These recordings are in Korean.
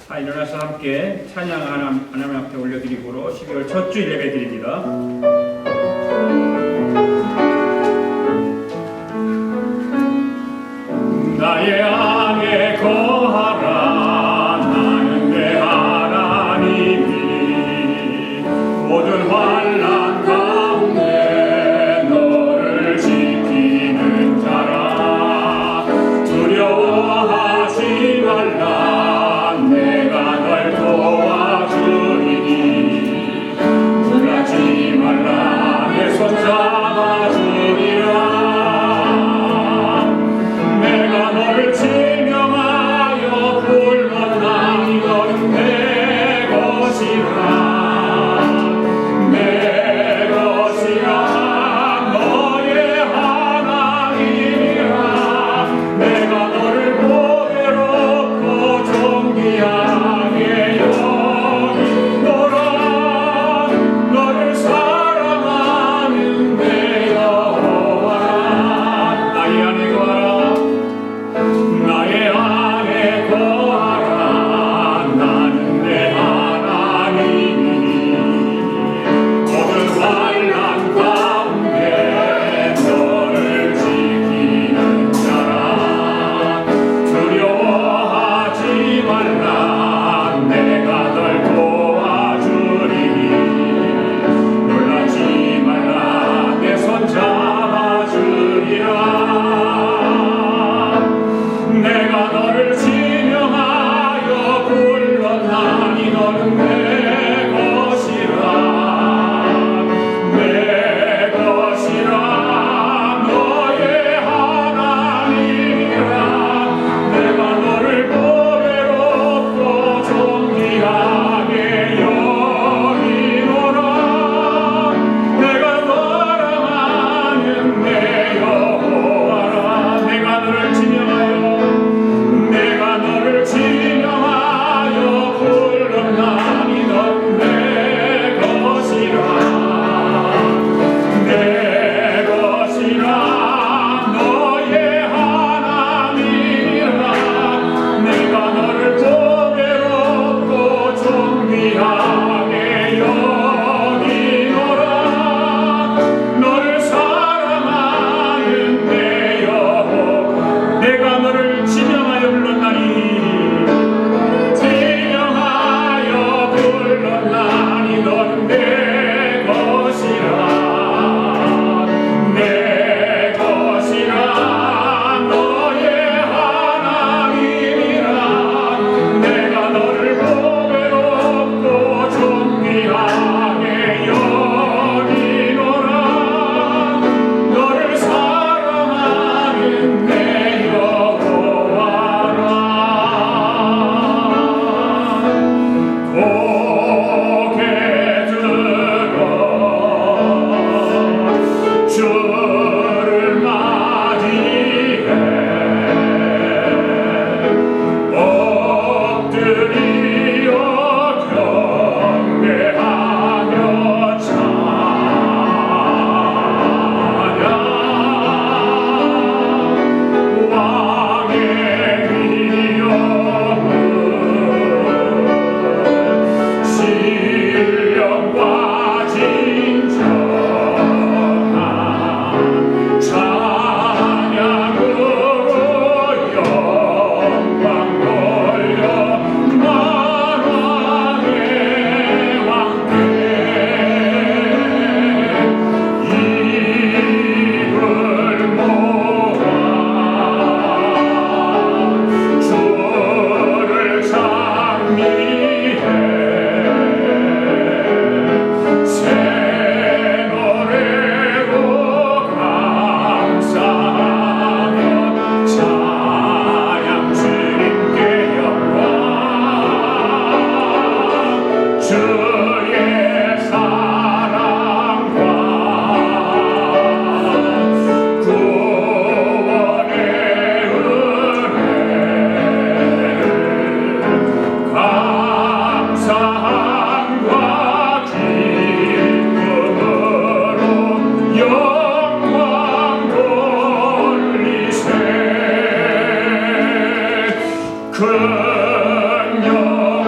자, 일어나서 함께 찬양 하나님 앞에 올려드리고로 12월 첫 주 예배 드립니다. 나의 안에 거하라. 나는 내 하나님이 모든 환난 가운데 너를 지키는 자라. 두려워하지 말라. 내가 널 도와주리니 놀라지 말라. 내 손 잡아주리라. 내가 너를 지명하여 불렀나니 너는 내 것이라. 내 것이라. 너의 하나님이라. 내가 너를 보배롭고 존귀하게 여기노라. 너를 사랑하는 내 여호와라. 나의 안에 거하라. 나의 안에 거하라. 나는 내 하나님이니 모든 환난 가운데 너를 지키는 자라. 두려워하지 말라. 내가 널 도와주리니 놀라지 말라. 내 손 잡아주리라. 내가 너를 지명하여 불렀나니 너는 내 것이라. 내 것이라. 너의 하나님이라. 내가 너를 보배롭고 존귀하게 여기노라. 내가 사랑하는 내 여호와라. 내가 너를 지명하여 불렀나니 넌 내 것이라. 내 것이라. 너의 하나님이라. 내가 너를 보배롭고 존귀하게 여기노라. 너를 사랑하는 내 여호와. 내가 너를 지명하여 불렀나니 너는 내 것이라. 내 것이라. 너의 하나님이라. 내가 너를 보배롭고 존귀하게 여기노라. 너를 사랑하는 내 여호와라. 주를 맞이해 엎드리어 경배하며 찬양. 왕의 위엄은 신령과 진정 찬양으로 영광 돌려 만왕의 왕께 입을 모아 주를 찬미해 새 노래로 감사하며 찬양 주님께 영광. 주의 사랑과 구원의 은혜 감사함과 기쁨으로 영광 돌리세. 큰 영광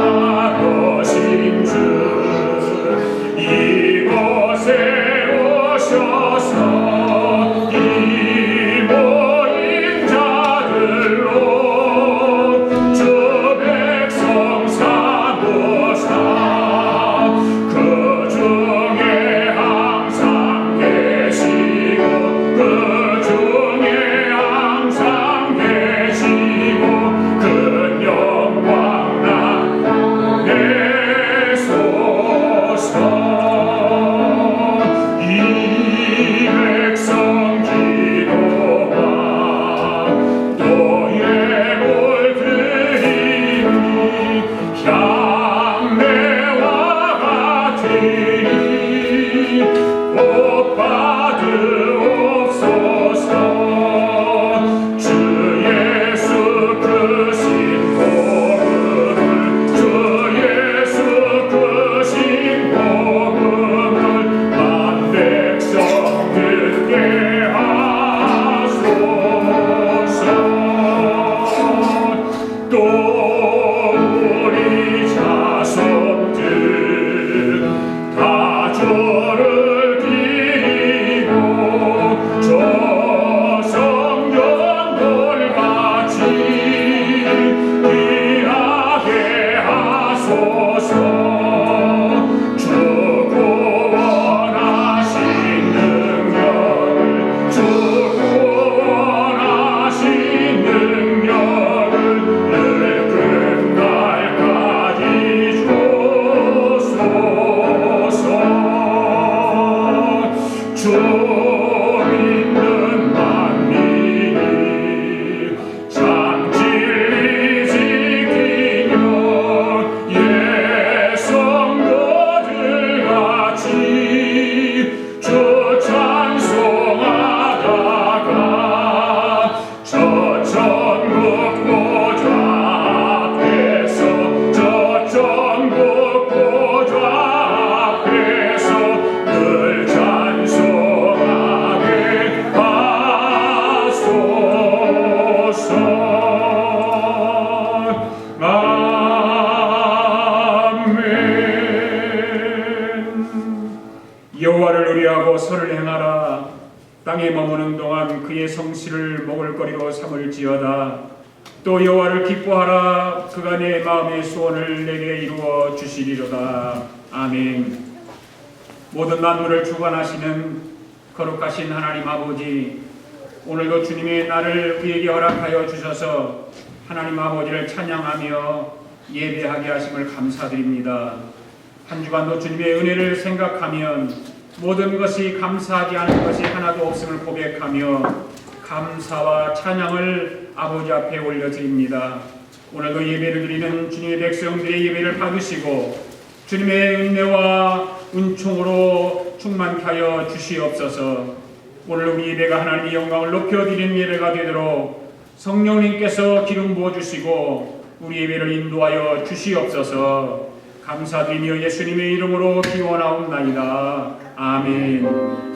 땅에 머무는 동안 그의 성실을 먹을거리로 삼을지어다. 또 여호와를 기뻐하라. 그가 내 마음의 소원을 내게 이루어 주시리로다. 아멘. 모든 만물을 주관하시는 거룩하신 하나님 아버지, 오늘도 주님의 날을 우리에게 허락하여 주셔서 하나님 아버지를 찬양하며 예배하게 하심을 감사드립니다. 한 주간도 주님의 은혜를 생각하면 모든 것이 감사하지 않은 것이 하나도 없음을 고백하며 감사와 찬양을 아버지 앞에 올려드립니다. 오늘도 예배를 드리는 주님의 백성들의 예배를 받으시고 주님의 은혜와 은총으로 충만케 하여 주시옵소서. 오늘 우리 예배가 하나님의 영광을 높여드리는 예배가 되도록 성령님께서 기름 부어주시고 우리 예배를 인도하여 주시옵소서. 감사드리며 예수님의 이름으로 기원하옵나이다. 아멘.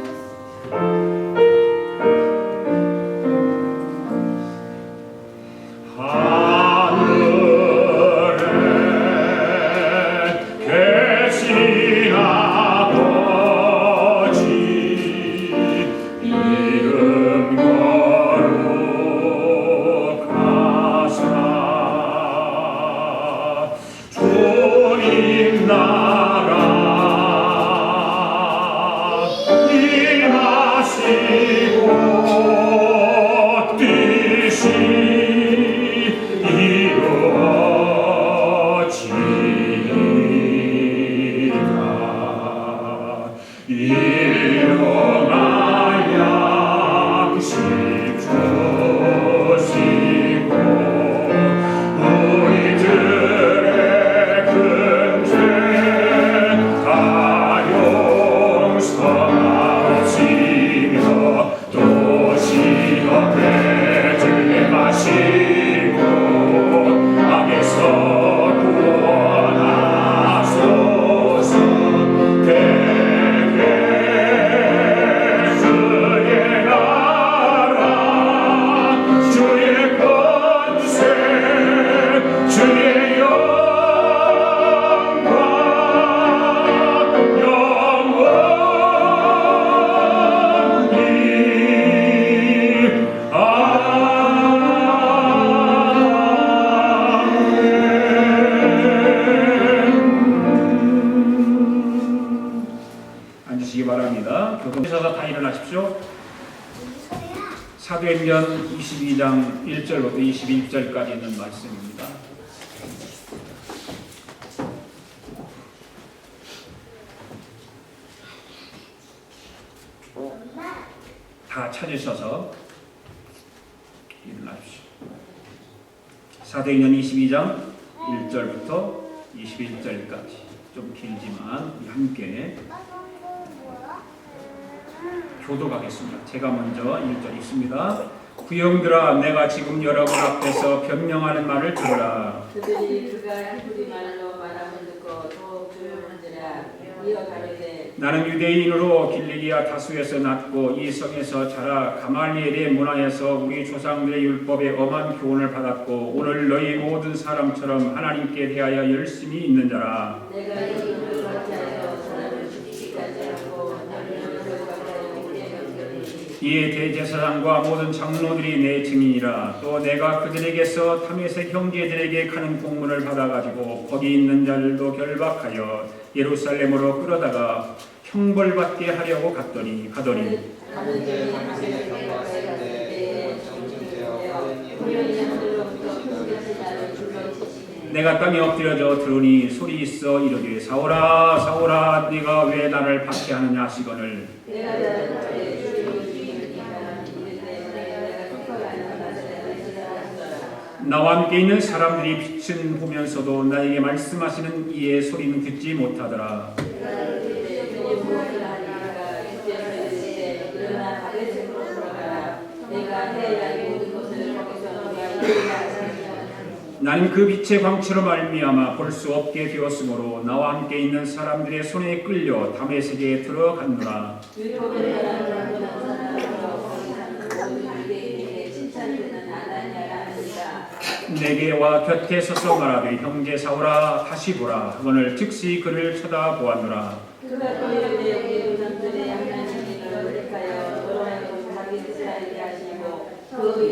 사도행전 22장 1절부터 22절까지 있는 말씀입니다. 다 찾으셔서 일어나십시오. 사도행전 22장 1절부터 21절까지 좀 길지만 함께 교독하겠습니다. 제가 먼저 1절 읽습니다. 구형들아, 내가 지금 여러분 앞에서 변명하는 말을 들으라. 그들이 그가 히브리 말로 말함을 듣고 더욱 조용한지라. 이어 가로되 나는 유대인으로 길리기아 다수에서 났고 이 성에서 자라 가말리엘의 문화에서 우리 조상들의 율법에 엄한 교훈을 받았고 오늘 너희 모든 사람처럼 하나님께 대하여 열심히 있는 자라. 내가 이 일을 같이하여 사람을 죽이기까지 하고 너를 이에 대제사장과 모든 장로들이 내 증인이라. 또 내가 그들에게서 다메섹 형제들에게 가는 공문을 받아가지고 거기 있는 자들도 결박하여 예루살렘으로 끌어다가 형벌받게 하려고 가더니 내가 땅에 엎드려져 들으니 소리 있어 이르되 사울아 사울아 네가 왜 나를 박해하느냐 하시거늘 나와 함께 있는 사람들이 빛은 보면서도 나에게 말씀하시는 이의 소리는 듣지 못하더라. 나는 그 빛의 광채로 말미암아 볼 수 없게 되었으므로 나와 함께 있는 사람들의 손에 끌려 다메섹에 들어갔노라. 내게 와 곁에 서서 말하되 형제 사울아 다시 보라. 하거늘 즉시 그를 쳐다보았노라.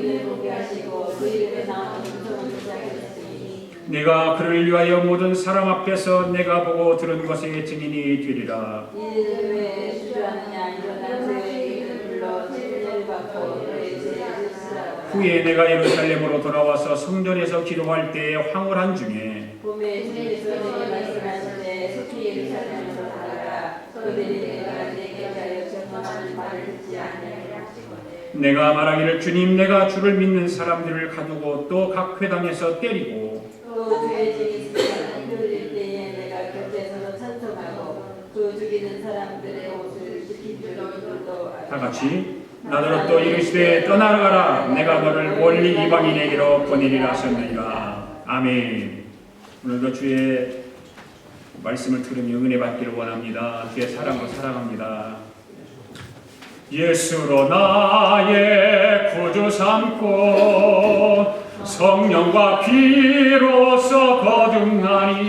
귀를 보게 하시고 그 입에 나오는 음성을 듣게 하셨으니 내가 그를 위하여 모든 사람 앞에서 내가 보고 들은 것의 증인이 되리라. 이를 왜 주저하느냐 일어나 그의 이름을 불러 진리를 받고 그의 죄를 지으라. 후에 내가 예루살렘으로 돌아와서 성전에서 기도할 때에 황홀한 중에 봄에 주님께서 내게 말씀하시되 속히 예루살렘으로 가라. 그들이 내가 내게 하여 전언하는 말을 듣지 아니하리라 하시거늘 내가 말하기를 주님 내가 주를 믿는 사람들을 가두고 또 각 회당에서 때리고 또 주의 증인 있으면 그들 때에 내가 곁에서 찬송하고 그 죽이는 사람들의 옷을 지킨 줄을 또 다 같이 나더러 또 이르시되 떠나가라 내가 너를 멀리 이방인에게로 보내리라 하셨느니라. 아멘. 오늘도 주의 말씀을 들으며 은혜 받기를 원합니다. 주의 사랑으로 사랑합니다. 예수로 나의 구주 삼고 성령과 피로써 거듭나니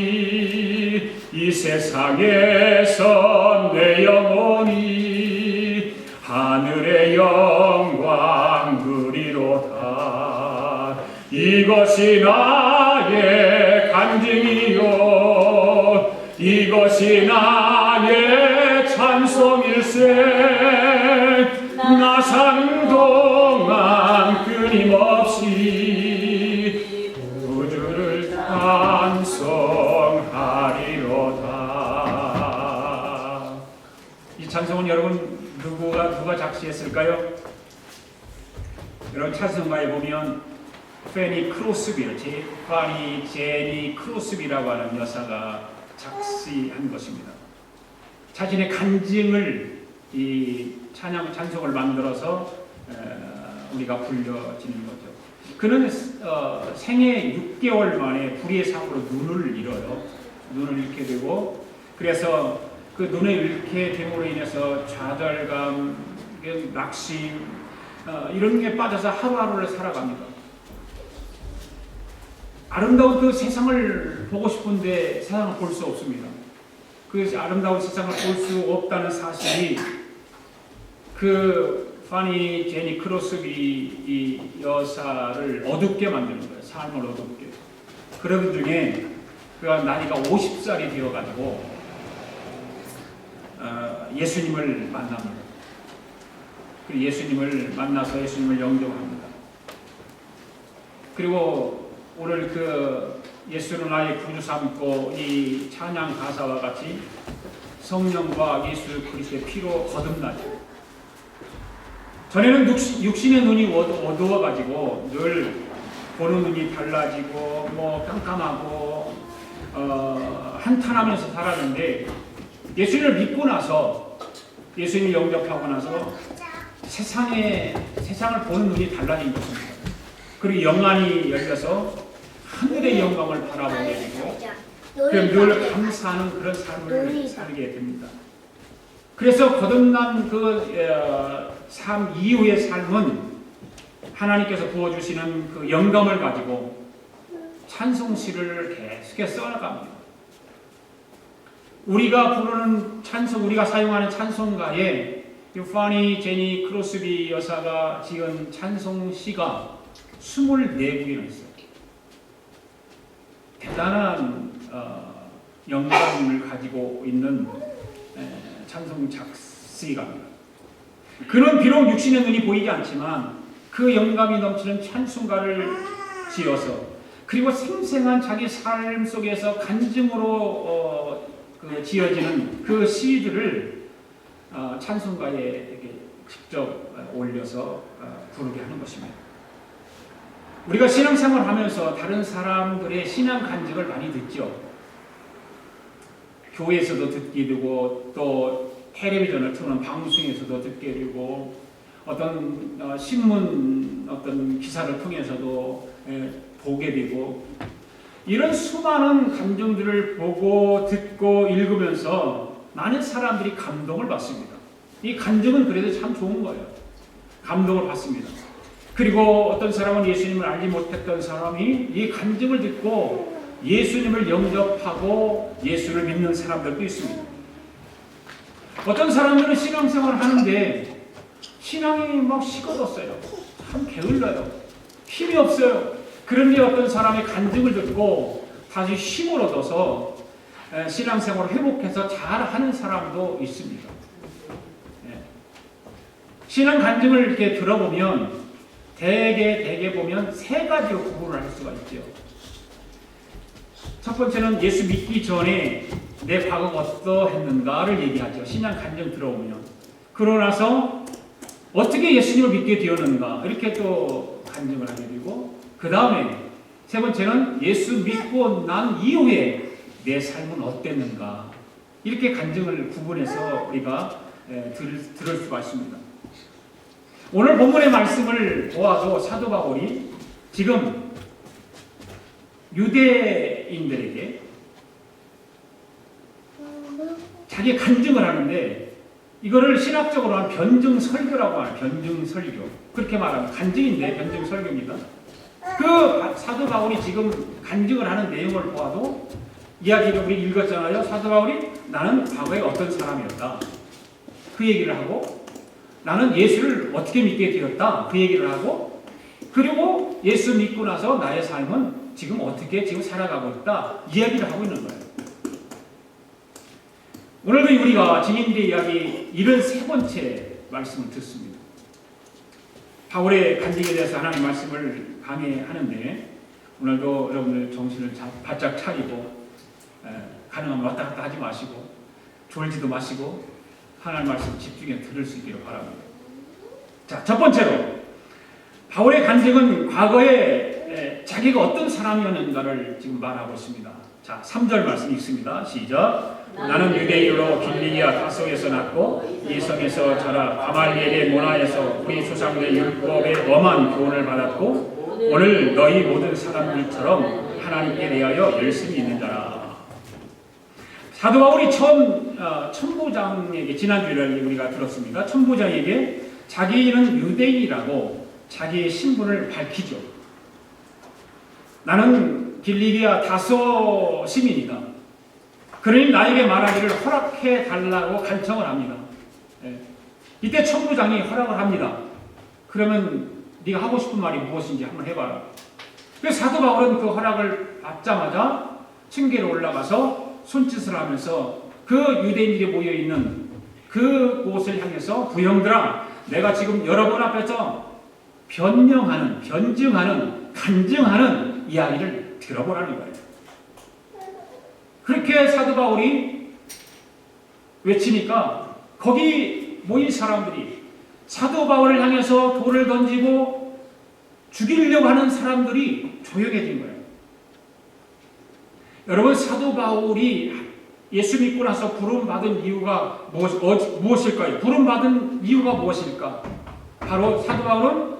이 세상에서 내 영혼이 하늘의 영광 누리로다. 이것이 나의 간증이요 이것이 나의 찬송일세. 나 사는 동안 끊임없이 구주를 찬송하리로다. 이 찬송은 여러분 누가 작시했을까요? 여러분 찬송가에 보면 페니 크로스비, 파니 제니 크로스비라고 하는 여사가 작시한 것입니다. 자신의 간증을 이 찬송을 만들어서 우리가 불려지는 거죠. 그는 생애 6개월 만에 불의의 사고로 눈을 잃어요. 눈을 잃게 되고 그래서 그 눈을 잃게 됨으로 인해서 좌절감, 낙심 이런 게 빠져서 하루하루를 살아갑니다. 아름다운 그 세상을 보고 싶은데 세상을 볼 수 없습니다. 그 아름다운 세상을 볼 수 없다는 사실이 그 파니 제니 크로스비 이 여사를 어둡게 만드는 거예요. 삶을 어둡게. 그런 중에 그가 나이가 50살이 되어가지고 예수님을 만납니다. 그리고 예수님을 만나서 예수님을 영접합니다. 그리고 오늘 그 예수를 나의 구주 삼고 이 찬양 가사와 같이 성령과 예수 그리스도의 피로 거듭나죠. 전에는 육신의 눈이 어두워가지고 늘 보는 눈이 달라지고 뭐 깜깜하고 한탄하면서 살았는데 예수님을 믿고 나서 예수님을 영접하고 나서 세상을 보는 눈이 달라진 것입니다. 그리고 영안이 열려서 하늘의 영광을 바라보게 되고 늘 감사하는 그런 삶을 살게 됩니다. 그래서 거듭난 그 삶 이후의 삶은 하나님께서 부어주시는 그 영감을 가지고 찬송시를 계속해서 써나갑니다. 우리가 부르는 찬송, 우리가 사용하는 찬송가에 파니 제니 크로스비 여사가 지은 찬송시가 24곡이나 있어요. 대단한 영감을 가지고 있는 찬송 작시가입니다. 그는 비록 육신의 눈이 보이지 않지만 그 영감이 넘치는 찬송가를 지어서 그리고 생생한 자기 삶 속에서 간증으로 지어지는 그 시들을 찬송가에 이렇게 직접 올려서 부르게 하는 것입니다. 우리가 신앙생활을 하면서 다른 사람들의 신앙 간증을 많이 듣죠. 교회에서도 듣게 되고 또 텔레비전을 틀는 방송에서도 듣게 되고 어떤 신문 어떤 기사를 통해서도 보게 되고 이런 수많은 감정들을 보고 듣고 읽으면서 많은 사람들이 감동을 받습니다. 이 감정은 그래도 참 좋은 거예요. 감동을 받습니다. 그리고 어떤 사람은 예수님을 알지 못했던 사람이 이 감정을 듣고 예수님을 영접하고 예수를 믿는 사람들도 있습니다. 어떤 사람들은 신앙생활을 하는데 신앙이 막 식어졌어요. 참 게을러요. 힘이 없어요. 그런데 어떤 사람의 간증을 듣고 다시 힘을 얻어서 신앙생활을 회복해서 잘하는 사람도 있습니다. 신앙 간증을 이렇게 들어보면 대개 보면 세 가지로 구분을 할 수가 있죠. 첫 번째는 예수 믿기 전에 내 과거가 어떠했는가를 얘기하죠. 신앙 간증 들어보면. 그러고 나서 어떻게 예수님을 믿게 되었는가 이렇게 또 간증을 하게 되고, 그 다음에 세 번째는 예수 믿고 난 이후에 내 삶은 어땠는가 이렇게 간증을 구분해서 우리가 들을 수가 있습니다. 오늘 본문의 말씀을 보아도 사도 바울이 지금 유대인들에게 자기 간증을 하는데, 이거를 신학적으로 하면 변증 설교라고 하는 변증 설교, 그렇게 말하면 간증인데 변증 설교입니다. 그 사도 바울이 지금 간증을 하는 내용을 보아도 이야기를 우리 읽었잖아요. 사도 바울이 나는 과거에 어떤 사람이었다 그 얘기를 하고, 나는 예수를 어떻게 믿게 되었다 그 얘기를 하고, 그리고 예수 믿고 나서 나의 삶은 지금 어떻게 지금 살아가고 있다 이야기를 하고 있는 거예요. 오늘도 우리가 증인들의 이야기 73번째 말씀을 듣습니다. 바울의 간증에 대해서 하나님 말씀을 강해하는데, 오늘도 여러분들 정신을 바짝 차리고 가능하면 왔다 갔다 하지 마시고 졸지도 마시고 하나님 말씀 집중해 들을 수 있기를 바랍니다. 자, 첫 번째로 바울의 간증은 과거에 자기가 어떤 사람이었는가를 지금 말하고 있습니다. 자, 3절 말씀 읽습니다. 시작. 나는 유대인으로 길리기아 다소에서 났고 이성에서 자라 가말리엘의 문화에서 우리 조상들의 율법의 엄한 교훈을 받았고 오늘 너희 모든 사람들처럼 하나님께 대하여 열심히 있는 자라. 사도 바울이 처음 천부장에게, 지난주에 우리가 들었습니다. 천부장에게 자기는 유대인이라고 자기의 신분을 밝히죠. 나는 길리기아 다소 시민이다. 그러니 나에게 말하기를 허락해 달라고 간청을 합니다. 이때 천부장이 허락을 합니다. 그러면 네가 하고 싶은 말이 무엇인지 한번 해봐라. 그래서 사도 바울은 그 허락을 받자마자 층계로 올라가서 손짓을 하면서 그 유대인들이 모여있는 그곳을 향해서 부형들아, 내가 지금 여러분 앞에서 변증하는, 간증하는 이야기를 들어보라는 거예요. 그렇게 사도 바울이 외치니까 거기 모인 사람들이 사도 바울을 향해서 돌을 던지고 죽이려고 하는 사람들이 조용해진 거예요. 여러분, 사도 바울이 예수 믿고 나서 부름받은 이유가 무엇일까요? 부름받은 이유가 무엇일까? 바로 사도 바울은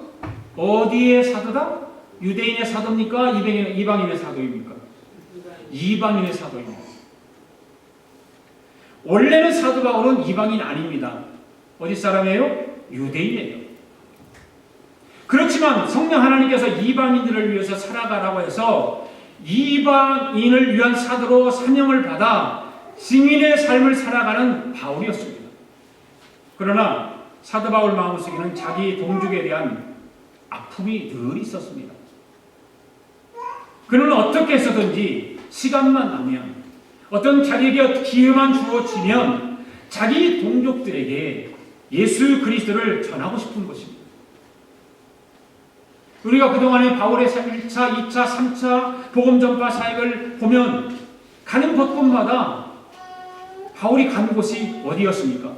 어디의 사도다? 유대인의 사도입니까? 이방인의 사도입니까? 이방인의 사도입니다. 원래는 사도 바울은 이방인 아닙니다. 어디 사람이에요? 유대인이에요. 그렇지만 성령 하나님께서 이방인들을 위해서 살아가라고 해서 이방인을 위한 사도로 사명을 받아 증인의 삶을 살아가는 바울이었습니다. 그러나 사도 바울 마음속에는 자기 동족에 대한 아픔이 늘 있었습니다. 그는 어떻게 해서든지 시간만 나면, 어떤 자기에게 기회만 주어지면 자기 동족들에게 예수 그리스도를 전하고 싶은 것입니다. 우리가 그동안에 바울의 1차, 2차, 3차 복음 전파 사역을 보면 가는 곳곳마다 바울이 간 곳이 어디였습니까?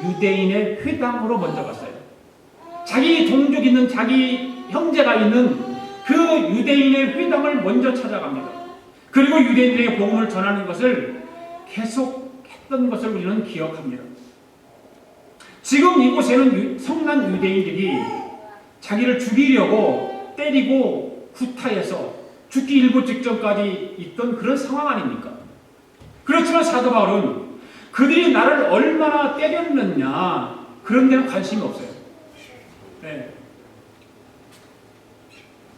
유대인의 회당으로 먼저 갔어요. 자기 동족 있는, 자기 형제가 있는 그 유대인의 회당을 먼저 찾아갑니다. 그리고 유대인들에게 복음을 전하는 것을 계속 했던 것을 우리는 기억합니다. 지금 이곳에는 성난 유대인들이 자기를 죽이려고 때리고 구타해서 죽기 일보 직전까지 있던 그런 상황 아닙니까? 그렇지만 사도 바울은 그들이 나를 얼마나 때렸느냐 그런 데는 관심이 없어요. 네.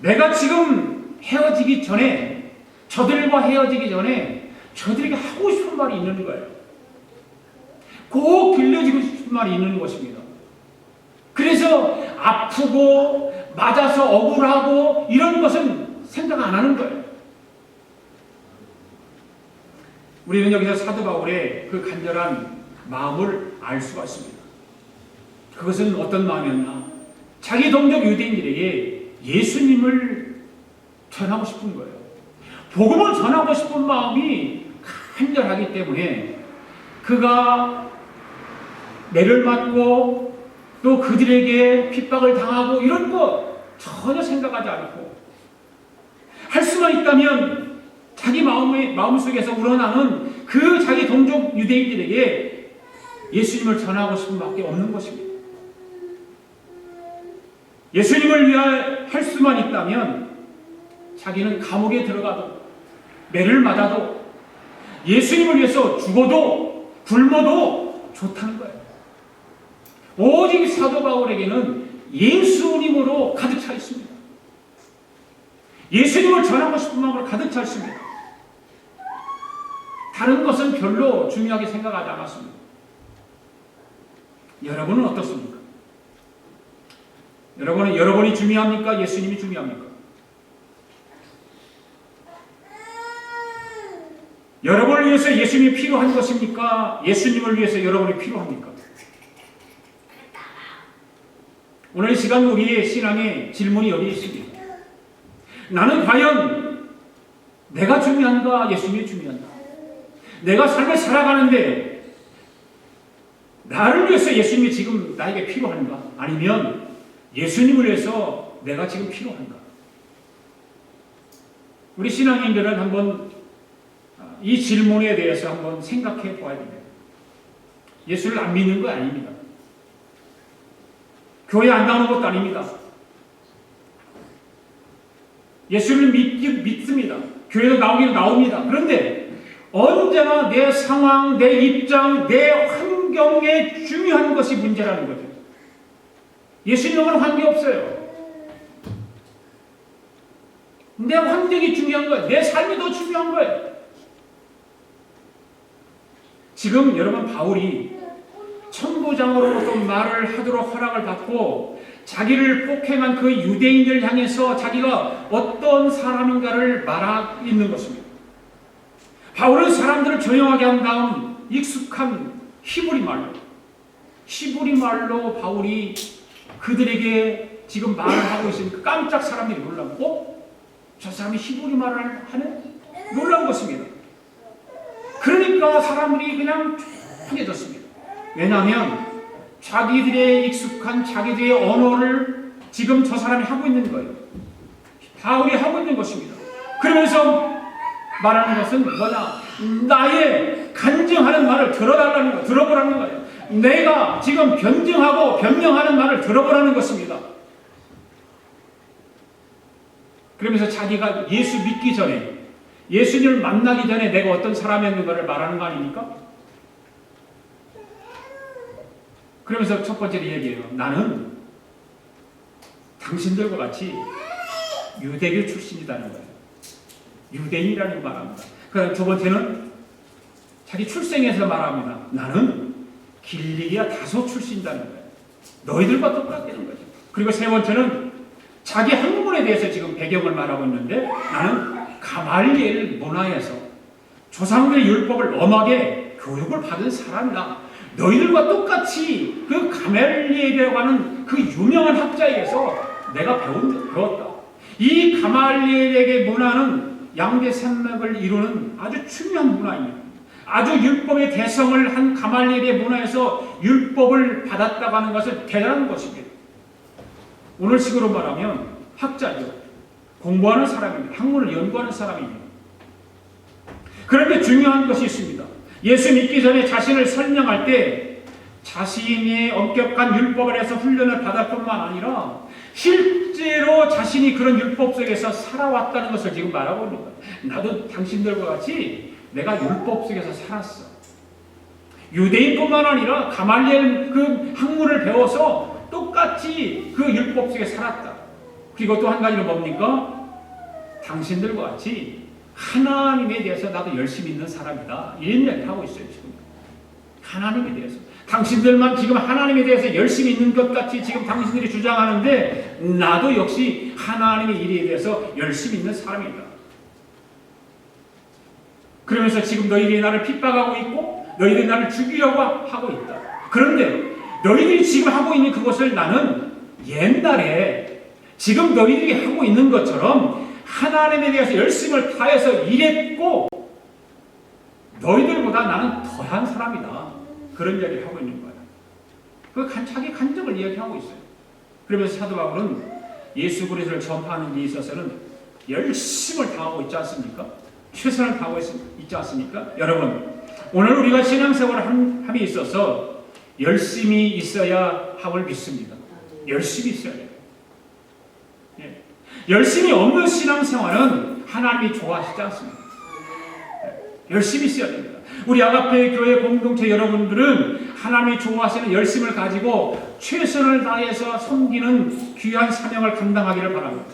내가 지금 헤어지기 전에, 저들과 헤어지기 전에 저들에게 하고 싶은 말이 있는 거예요. 꼭 들려주고 싶은 말이 있는 것입니다. 그래서 아프고 맞아서 억울하고 이런 것은 생각 안 하는 거예요. 우리는 여기서 사도 바울의 그 간절한 마음을 알 수가 있습니다. 그것은 어떤 마음이었나? 자기 동족 유대인들에게 예수님을 전하고 싶은 거예요. 복음을 전하고 싶은 마음이 간절하기 때문에 그가 매를 맞고 또 그들에게 핍박을 당하고 이런 거 전혀 생각하지 않고 할 수만 있다면 자기 마음속에서 우러나는 그 자기 동족 유대인들에게 예수님을 전하고 싶은 밖에 없는 것입니다. 예수님을 위해 할 수만 있다면 자기는 감옥에 들어가도 매를 맞아도 예수님을 위해서 죽어도 굶어도 좋다는 거예요. 오직 사도 바울에게는 예수님으로 가득 차 있습니다. 예수님을 전하고 싶은 마음으로 가득 차 있습니다. 다른 것은 별로 중요하게 생각하지 않았습니다. 여러분은 어떻습니까? 여러분이 중요합니까? 예수님이 중요합니까? 여러분을 위해서 예수님이 필요한 것입니까? 예수님을 위해서 여러분이 필요합니까? 오늘 이 시간 우리의 신앙의 질문이 여기 있습니다. 나는 과연 내가 중요한가? 예수님이 중요한가? 내가 삶을 살아가는데 나를 위해서 예수님이 지금 나에게 필요한가? 아니면 예수님을 위해서 내가 지금 필요한가? 우리 신앙인들은 한번 이 질문에 대해서 한번 생각해 보아야 됩니다. 예수를 안 믿는 거 아닙니다. 교회 안 나오는 것도 아닙니다. 예수를 믿습니다. 교회도 나오기는 나옵니다. 그런데 언제나 내 상황, 내 입장, 내 환경에 중요한 것이 문제라는 거죠. 예수님은 관계없어요. 내 환경이 중요한 거예요. 내 삶이 더 중요한 거예요. 지금 여러분 바울이 천부장으로부터 말을 하도록 허락을 받고 자기를 폭행한 그 유대인들 향해서 자기가 어떤 사람인가를 말하고 있는 것입니다. 바울은 사람들을 조용하게 한 다음 익숙한 히브리 말로 바울이 그들에게 지금 말을 하고 있으니까 깜짝 사람들이 놀라고 저 사람이 히브리 말을 하네? 놀란 것입니다. 그러니까 사람들이 그냥 조용해졌습니다. 왜냐하면 자기들의 익숙한 자기들의 언어를 지금 저 사람이 하고 있는 거예요. 바울이 하고 있는 것입니다. 그러면서 말하는 것은 뭐냐? 나의 간증하는 말을 들어달라는 거, 들어보라는 거예요. 내가 지금 변증하고 변명하는 말을 들어보라는 것입니다. 그러면서 자기가 예수 믿기 전에, 예수님을 만나기 전에 내가 어떤 사람이었는가를 말하는 거 아닙니까? 그러면서 첫 번째로 얘기해요. 나는 당신들과 같이 유대교 출신이라는 거예요. 유대인이라는 걸 말합니다. 그다음 두 번째는 자기 출생에서 말합니다. 나는 길리기아 다소 출신이라는 거예요. 너희들과 똑같다는 거죠. 그리고 세 번째는 자기 학문에 대해서 지금 배경을 말하고 있는데 나는 가말리엘 문화에서 조상들의 율법을 엄하게 교육을 받은 사람이다. 너희들과 똑같이 그 가말리엘이라고 하는 그 유명한 학자에게서 내가 배웠다. 이 가말리엘의 문화는 양대 산맥을 이루는 아주 중요한 문화입니다. 아주 율법의 대성을 한 가말리엘의 문화에서 율법을 받았다고 하는 것은 대단한 것입니다. 오늘 식으로 말하면 학자죠. 공부하는 사람입니다. 학문을 연구하는 사람입니다. 그런데 중요한 것이 있습니다. 예수 믿기 전에 자신을 설명할 때 자신의 엄격한 율법을 해서 훈련을 받을 뿐만 아니라 실제로 자신이 그런 율법 속에서 살아왔다는 것을 지금 말하고 있는 거예요. 나도 당신들과 같이 내가 율법 속에서 살았어. 유대인뿐만 아니라 가말리엘 그 학문을 배워서 똑같이 그 율법 속에 살았다. 그리고 또 한 가지는 뭡니까? 당신들과 같이 하나님에 대해서 나도 열심히 있는 사람이다. 이런 이야기를 하고 있어요. 지금 하나님에 대해서 당신들만 지금 하나님에 대해서 열심히 있는 것 같이 지금 당신들이 주장하는데 나도 역시 하나님의 일에 대해서 열심히 있는 사람이다. 그러면서 지금 너희들이 나를 핍박하고 있고 너희들이 나를 죽이려고 하고 있다. 그런데 너희들이 지금 하고 있는 그것을 나는 옛날에 지금 너희들이 하고 있는 것처럼 하나님에 대해서 열심을 다해서 일했고 너희들보다 나는 더한 사람이다. 그런 이야기를 하고 있는 거예요. 그 자기 간증을 이야기하고 있어요. 그러면서 사도 바울은 예수 그리스도를 전파하는 데 있어서는 열심을 다하고 있지 않습니까? 최선을 다하고 있지 않습니까? 여러분, 오늘 우리가 신앙생활을 함에 있어서 열심히 있어야 함을 믿습니다. 열심히 있어야 돼요. 예. 열심히 없는 신앙생활은 하나님이 좋아하시지 않습니다. 예. 열심히 있어야 됩니다. 우리 아가페 교회 공동체 여러분들은 하나님이 좋아하시는 열심을 가지고 최선을 다해서 섬기는 귀한 사명을 감당하기를 바랍니다.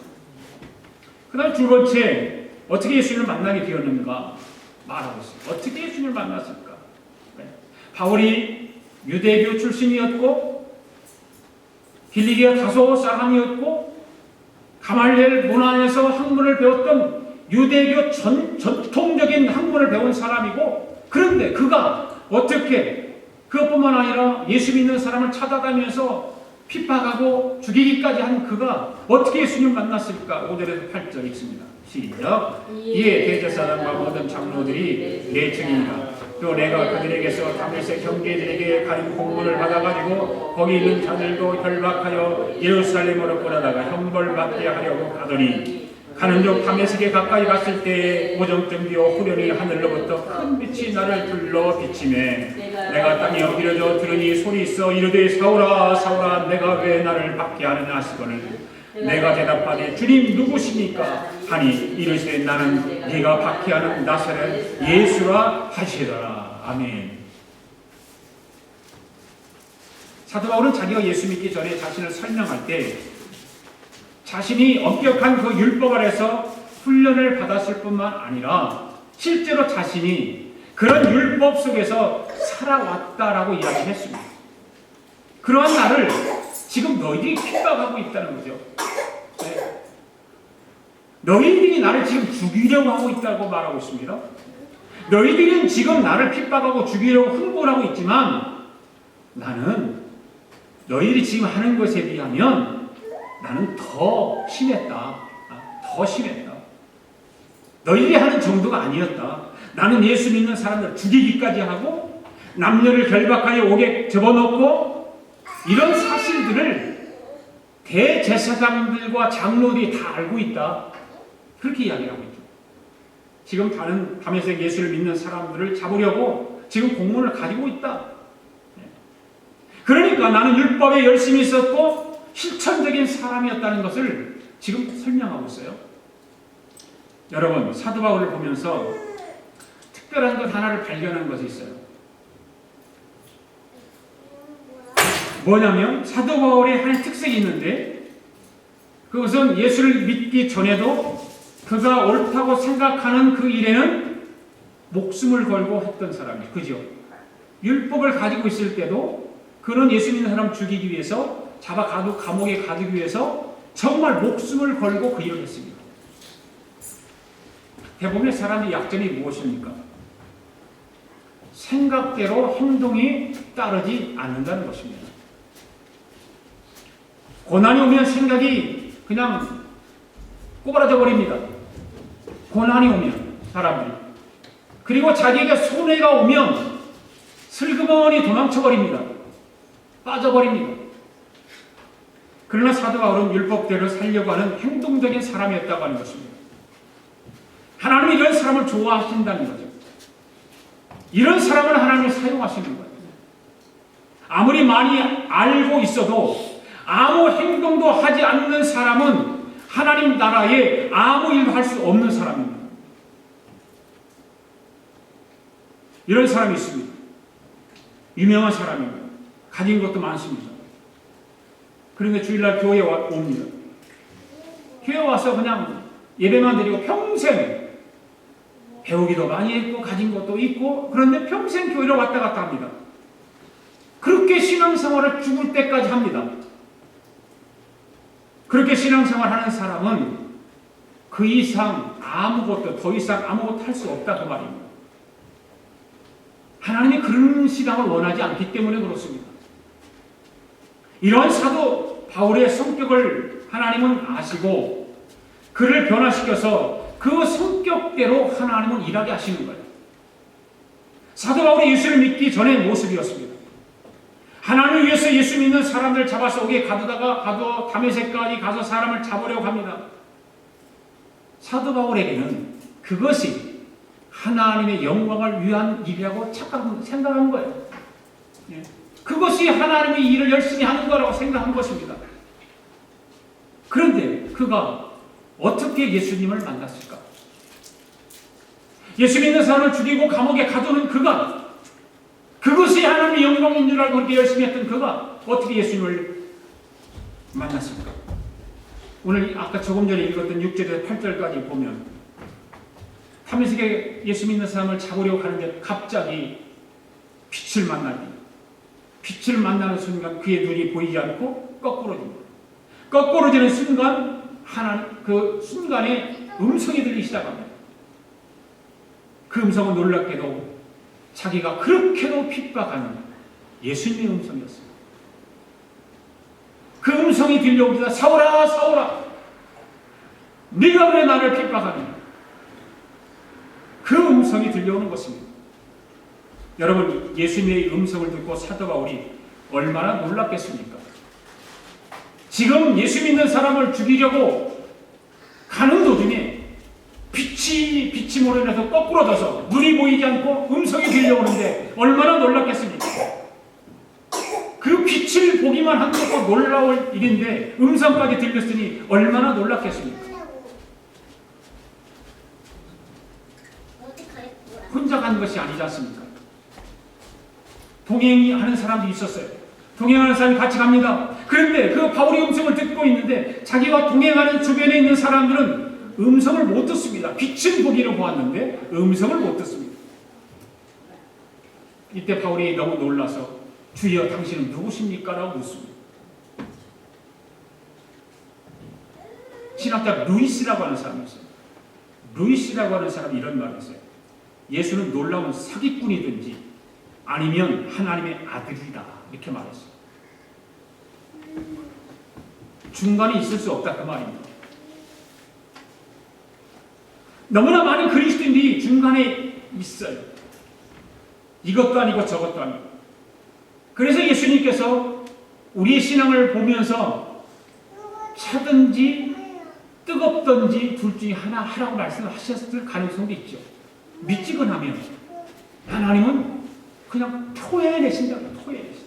그 다음 두 번째, 어떻게 예수님을 만나게 되었는가 말하고 있습니다. 어떻게 예수님을 만났을까? 네. 바울이 유대교 출신이었고 빌리기아 다소 사람이었고 가말리엘 문화에서 학문을 배웠던 유대교 전통적인 학문을 배운 사람이고, 그런데 그가 어떻게 그것뿐만 아니라 예수 믿는 사람을 찾아다니면서 핍박하고 죽이기까지 한 그가 어떻게 예수님을 만났을까? 5절에서 8절 읽습니다. 시작. 이에 대제사장과 모든 장로들이 내 증인이라. 또 내가 그들에게서 다메섹 형제들에게 가진 공문을 받아가지고 거기 있는 자들도 결박하여 예루살렘으로 끌어다가 형벌받게 하려고 가더니 가는 중 다메섹에 가까이 갔을 때에 오정쯤 되어 후련히 하늘로부터 큰 빛이 나를 둘러 비치매 내가 땅에 엎드려져 들으니 소리 있어 이르되 사울아 사울아 내가 왜 나를 박해 하느냐 하시거늘 내가 대답하되 주님 누구십니까 하니 이르시되 나는 네가 박해하는 나사렛 예수라 하시더라. 아멘. 사도 바울은 자기가 예수 믿기 전에 자신을 설명할 때 자신이 엄격한 그 율법 아래서 훈련을 받았을 뿐만 아니라 실제로 자신이 그런 율법 속에서 살아왔다라고 이야기했습니다. 그러한 나를 지금 너희들이 핍박하고 있다는 거죠. 네. 너희들이 나를 지금 죽이려고 하고 있다고 말하고 있습니다. 너희들은 지금 나를 핍박하고 죽이려고 흥분하고 있지만 나는 너희들이 지금 하는 것에 비하면 나는 더 심했다. 더 심했다. 너희들이 하는 정도가 아니었다. 나는 예수 믿는 사람들 죽이기까지 하고 남녀를 결박하여 옥에 접어넣고 이런 사실들을 대제사장들과 장로들이 다 알고 있다. 그렇게 이야기하고 있죠. 지금 다메섹 예수를 믿는 사람들을 잡으려고 지금 공문을 가지고 있다. 그러니까 나는 율법에 열심히 있었고 실천적인 사람이었다는 것을 지금 설명하고 있어요. 여러분, 사도 바울을 보면서 특별한 것 하나를 발견한 것이 있어요. 뭐냐면 사도 바울의 한 특색이 있는데 그것은 예수를 믿기 전에도 그가 옳다고 생각하는 그 일에는 목숨을 걸고 했던 사람이에요. 그죠? 율법을 가지고 있을 때도 그는 예수 믿는 사람 죽이기 위해서 잡아가도 감옥에 가두기 위해서 정말 목숨을 걸고 그 일을 했습니다. 대부분의 사람의 약점이 무엇입니까? 생각대로 행동이 따르지 않는다는 것입니다. 고난이 오면 생각이 그냥 꼬부라져 버립니다. 고난이 오면 사람들이. 그리고 자기에게 손해가 오면 슬그머니 도망쳐 버립니다. 빠져버립니다. 그러나 사도 바울은 율법대로 살려고 하는 행동적인 사람이었다고 하는 것입니다. 하나님이 이런 사람을 좋아하신다는 거죠. 이런 사람을 하나님이 사용하시는 거예요. 아무리 많이 알고 있어도 아무 행동도 하지 않는 사람은 하나님 나라에 아무 일도 할 수 없는 사람입니다. 이런 사람이 있습니다. 유명한 사람입니다. 가진 것도 많습니다. 그런데 주일날 교회에 옵니다. 교회 와서 그냥 예배만 드리고 평생 배우기도 많이 했고 가진 것도 있고 그런데 평생 교회를 왔다 갔다 합니다. 그렇게 신앙생활을 죽을 때까지 합니다. 그렇게 신앙생활하는 사람은 그 이상 아무것도 더 이상 아무것도 할 수 없다 그 말입니다. 하나님이 그런 신앙을 원하지 않기 때문에 그렇습니다. 이러한 사도 바울의 성격을 하나님은 아시고 그를 변화시켜서 그 성격대로 하나님은 일하게 하시는 거예요. 사도 바울이 예수를 믿기 전의 모습이었습니다. 하나님을 위해서 예수 믿는 사람들 잡아서 오게 가두다가 다메섹까지 가서 사람을 잡으려고 합니다. 사도 바울에게는 그것이 하나님의 영광을 위한 일이라고 생각한 거예요. 그것이 하나님의 일을 열심히 하는 거라고 생각한 것입니다. 그런데 그가 어떻게 예수님을 만났을까? 예수 믿는 사람을 죽이고 감옥에 가두는 그가, 그것이 하나님의 영광인 줄 알고 그렇게 열심히 했던 그가 어떻게 예수님을 만났을까? 오늘 아까 조금 전에 읽었던 6절에서 8절까지 보면 다메섹에 예수 믿는 사람을 잡으려고 하는데 갑자기 빛을 만나는 순간 그의 눈이 보이지 않고 거꾸로집니다. 거꾸로지는 순간 그 순간에 음성이 들리기 시작합니다. 그 음성은 놀랍게도 자기가 그렇게도 핍박하는 예수님의 음성이었습니다. 그 음성이 들려옵니다. 사울아, 사울아, 네가 왜 나를 핍박하느냐? 그 음성이 들려오는 것입니다. 여러분, 예수님의 음성을 듣고 사도 바울이 얼마나 놀랐겠습니까? 지금 예수 믿는 사람을 죽이려고 가는 도중에 빛이 모래내서 거꾸로져서 눈이 보이지 않고 음성이 들려오는데 얼마나 놀랐겠습니까? 그 빛을 보기만 한 것도 놀라울 일인데 음성까지 들렸으니 얼마나 놀랐겠습니까? 혼자 간 것이 아니지 않습니까? 동행하는 사람도 있었어요. 동행하는 사람이 같이 갑니다. 그런데 그 바울의 음성을 듣고 있는데 자기와 동행하는 주변에 있는 사람들은 음성을 못 듣습니다. 빛은 보기로 보았는데 음성을 못 듣습니다. 이때 바울이 너무 놀라서 주여 당신은 누구십니까? 라고 묻습니다. 신학자 루이스라고 하는 사람이 있어요. 루이스라고 하는 사람이 이런 말을 했어요. 예수는 놀라운 사기꾼이든지 아니면 하나님의 아들이다. 이렇게 말했어요. 중간에 있을 수 없다. 그 말입니다. 너무나 많은 그리스도인들이 중간에 있어요. 이것도 아니고 저것도 아니고. 그래서 예수님께서 우리의 신앙을 보면서 차든지 뜨겁든지 둘 중에 하나 하라고 말씀하셨을 가능성도 있죠. 미지근하면 하나님은 그냥 토해내신다. 토해내신다.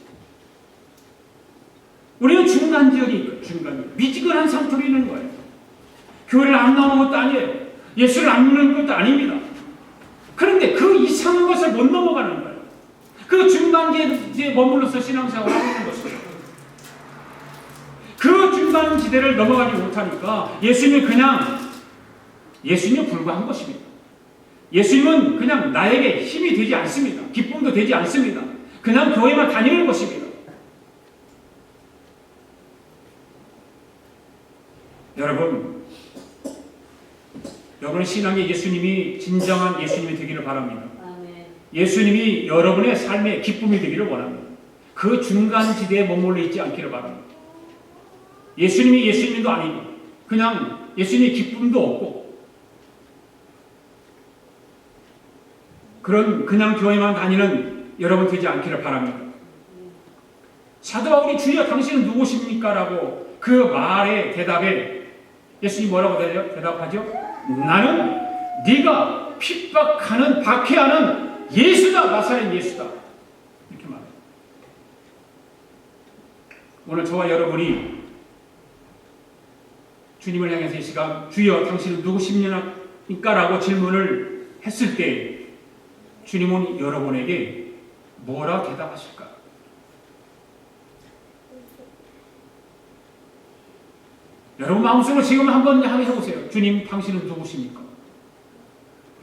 우리는 중간 지역이 있고 중간 미지근한 상태로 있는 거예요. 교회를 안 나오는 것도 아니에요. 예수를 안 믿는 것도 아닙니다. 그런데 그 이상한 것을 못 넘어가는 거예요. 그 중간지대에 머물러서 신앙생활을 하는 것이에요. 그 중간지대를 넘어가지 못하니까 예수님은 불과한 것입니다. 예수님은 그냥 나에게 힘이 되지 않습니다. 기쁨도 되지 않습니다. 그냥 교회만 다니는 것입니다. 여러분 신앙의 예수님이 진정한 예수님이 되기를 바랍니다. 아멘. 예수님이 여러분의 삶의 기쁨이 되기를 원합니다. 그 중간지대에 머물러 있지 않기를 바랍니다. 예수님이 예수님도 아니고 그냥 예수님의 기쁨도 없고 그냥 교회만 다니는 여러분 되지 않기를 바랍니다. 사도 바울이 주여 당신은 누구십니까? 라고 그 말의 대답에 예수님이 뭐라고 대답하죠? 나는 네가 핍박하는 박해하는 예수다. 나사렛 예수다. 이렇게 말해요. 오늘 저와 여러분이 주님을 향해서 이 시간 주여 당신은 누구십니까? 라고 질문을 했을 때 주님은 여러분에게 뭐라 대답하실까? 여러분 마음속으로 지금 한번 해보세요. 주님 당신은 누구십니까?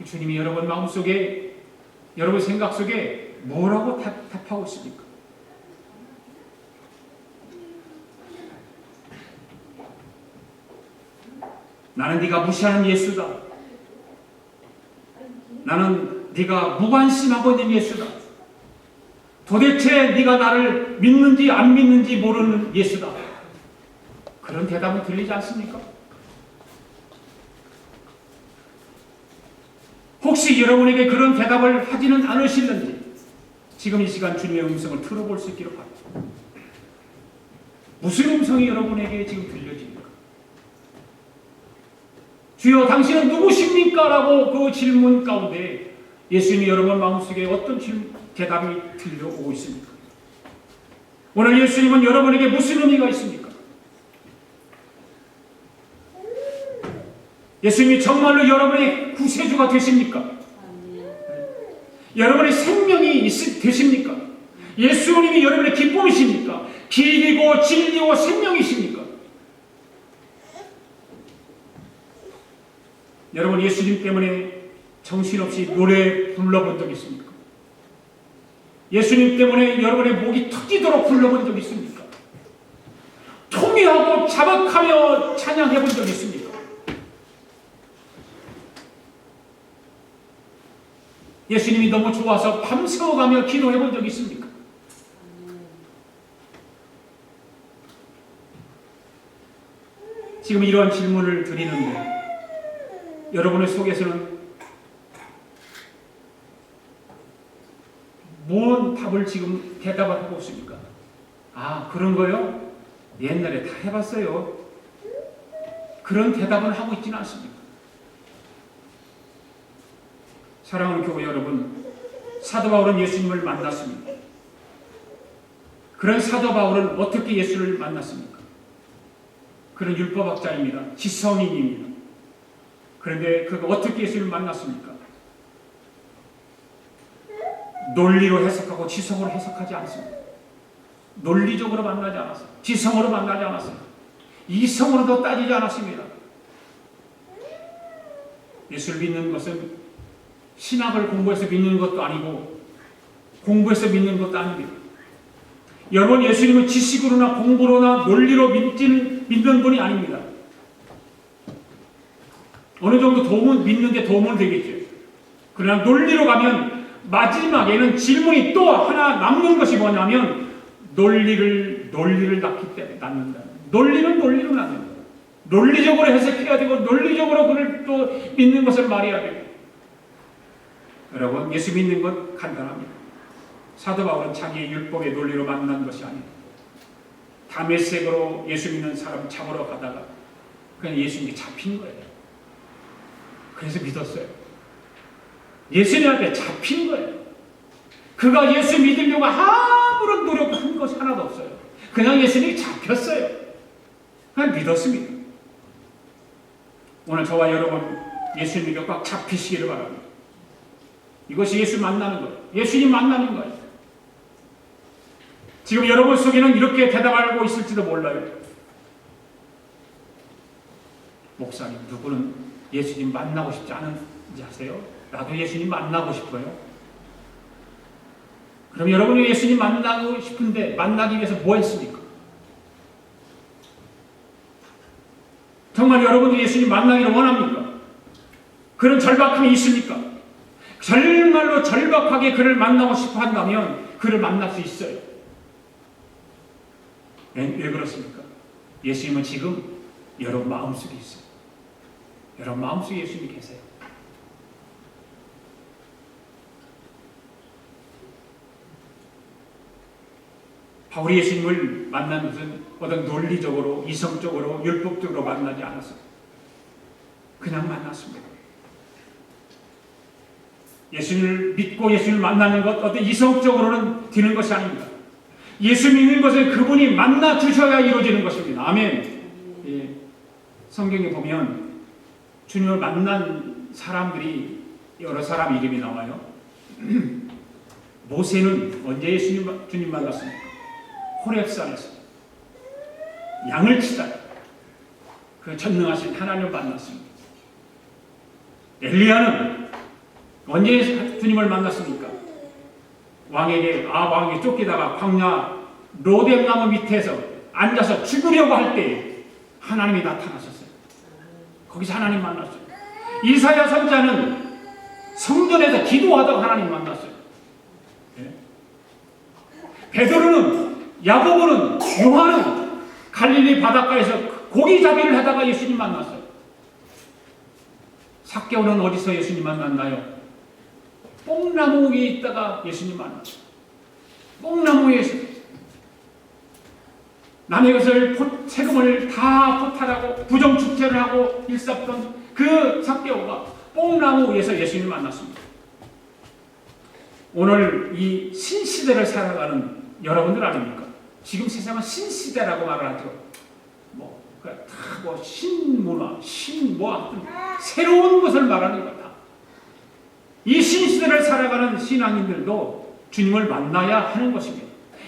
주님이 여러분 마음속에 여러분 생각 속에 뭐라고 답하고 있습니까? 나는 네가 무시하는 예수다. 나는 네가 무관심하고 있는 예수다. 도대체 네가 나를 믿는지 안 믿는지 모르는 예수다. 그런 대답은 들리지 않습니까? 혹시 여러분에게 그런 대답을 하지는 않으시는지 지금 이 시간 주님의 음성을 들어볼 수 있기를 바랍니다. 무슨 음성이 여러분에게 지금 들려집니까? 주여 당신은 누구십니까? 라고 그 질문 가운데 예수님이 여러분 마음속에 어떤 대답이 들려오고 있습니까? 오늘 예수님은 여러분에게 무슨 의미가 있습니까? 예수님이 정말로 여러분의 구세주가 되십니까? 여러분의 생명이 되십니까? 예수님이 여러분의 기쁨이십니까? 길이고 진리고 생명이십니까? 여러분 예수님 때문에 정신없이 노래 불러본 적 있습니까? 예수님 때문에 여러분의 목이 터지도록 불러본 적 있습니까? 통회하고 자박하며 찬양해본 적 있습니까? 예수님이 너무 좋아서 밤새워가며 기도해본 적 있습니까? 지금 이러한 질문을 드리는데 여러분의 속에서는 뭔 답을 지금 대답을 하고 있습니까? 아, 그런 거요? 옛날에 다 해봤어요. 그런 대답을 하고 있지는 않습니다. 사랑하는 교회 여러분, 사도 바울은 예수님을 만났습니다. 그런 사도 바울은 어떻게 예수를 만났습니까? 그는 율법학자입니다. 지성인입니다. 그런데 그가 어떻게 예수를 만났습니까? 논리로 해석하고 지성으로 해석하지 않습니다. 논리적으로 만나지 않았어요. 지성으로 만나지 않았어요. 이성으로도 따지지 않았습니다. 예수를 믿는 것은 신학을 공부해서 믿는 것도 아니고 공부해서 믿는 것도 아닙니다. 여러분 예수님은 지식으로나 공부로나 논리로 믿는 분이 아닙니다. 어느 정도 믿는데 도움은 되겠죠. 그러나 논리로 가면 마지막에는 질문이 또 하나 남는 것이 뭐냐면 논리를 낳기 때문에 낳는다. 논리는 논리로 낳는다. 논리적으로 해석해야 되고 논리적으로 그를 또 믿는 것을 말해야 되고. 여러분 예수 믿는 것 간단합니다. 사도 바울은 자기의 율법의 논리로 만난 것이 아닙니다. 다메섹으로 예수 믿는 사람 잡으러 가다가 그냥 예수님께 잡힌 거예요. 그래서 믿었어요. 예수님한테 잡힌 거예요. 그가 예수 믿으려고 아무런 노력한 것이 하나도 없어요. 그냥 예수님이 잡혔어요. 그냥 믿었습니다. 오늘 저와 여러분 예수님에게 꽉 잡히시기를 바랍니다. 이것이 예수 만나는 거예요. 예수님 만나는 거예요. 지금 여러분 속에는 이렇게 대답하고 있을지도 몰라요. 목사님, 누구는 예수님 만나고 싶지 않은지 아세요? 나도 예수님 만나고 싶어요. 그럼 여러분이 예수님 만나고 싶은데 만나기 위해서 뭐 했습니까? 정말 여러분이 예수님 만나기를 원합니까? 그런 절박함이 있습니까? 정말로 절박하게 그를 만나고 싶어 한다면 그를 만날 수 있어요. 왜 그렇습니까? 예수님은 지금 여러분 마음속에 있어요. 여러분 마음속에 예수님이 계세요. 바울이 예수님을 만난 것은 어떤 논리적으로, 이성적으로, 율법적으로 만나지 않았어요. 그냥 만났습니다. 예수님을 믿고 예수님을 만나는 것 어떤 이성적으로는 되는 것이 아닙니다. 예수 믿는 것은 그분이 만나 주셔야 이루어지는 것입니다. 아멘. 예. 성경에 보면 주님을 만난 사람들이 여러 사람 이름이 나와요. 모세는 언제 주님 만났습니까? 호렙산에서 양을 치다 그 전능하신 하나님을 만났습니다. 엘리야는 언제 주님을 만났습니까? 왕에게 쫓기다가 광야 로뎀나무 밑에서 앉아서 죽으려고 할 때 하나님이 나타나셨어요. 거기서 하나님 만났어요. 이사야 선지자는 성전에서 기도하다가 하나님 만났어요. 예? 베드로는, 야고보는, 요한은 갈릴리 바닷가에서 고기잡이를 하다가 예수님 만났어요. 삭개오는 어디서 예수님 만났나요? 뽕나무 위에 있다가 예수님 만났어요. 뽕나무에서 남의 것을 세금을 다 포탈하고 부정축제를 하고 일삼던 그 삭개오가 뽕나무 위에서 예수님을 만났습니다. 오늘 이 신시대를 살아가는 여러분들 아닙니까? 지금 세상은 신시대라고 말을 하죠. 신문화, 새로운 것을 말하는 거다. 이 신시대를 살아가는 신앙인들도 주님을 만나야 하는 것입니다.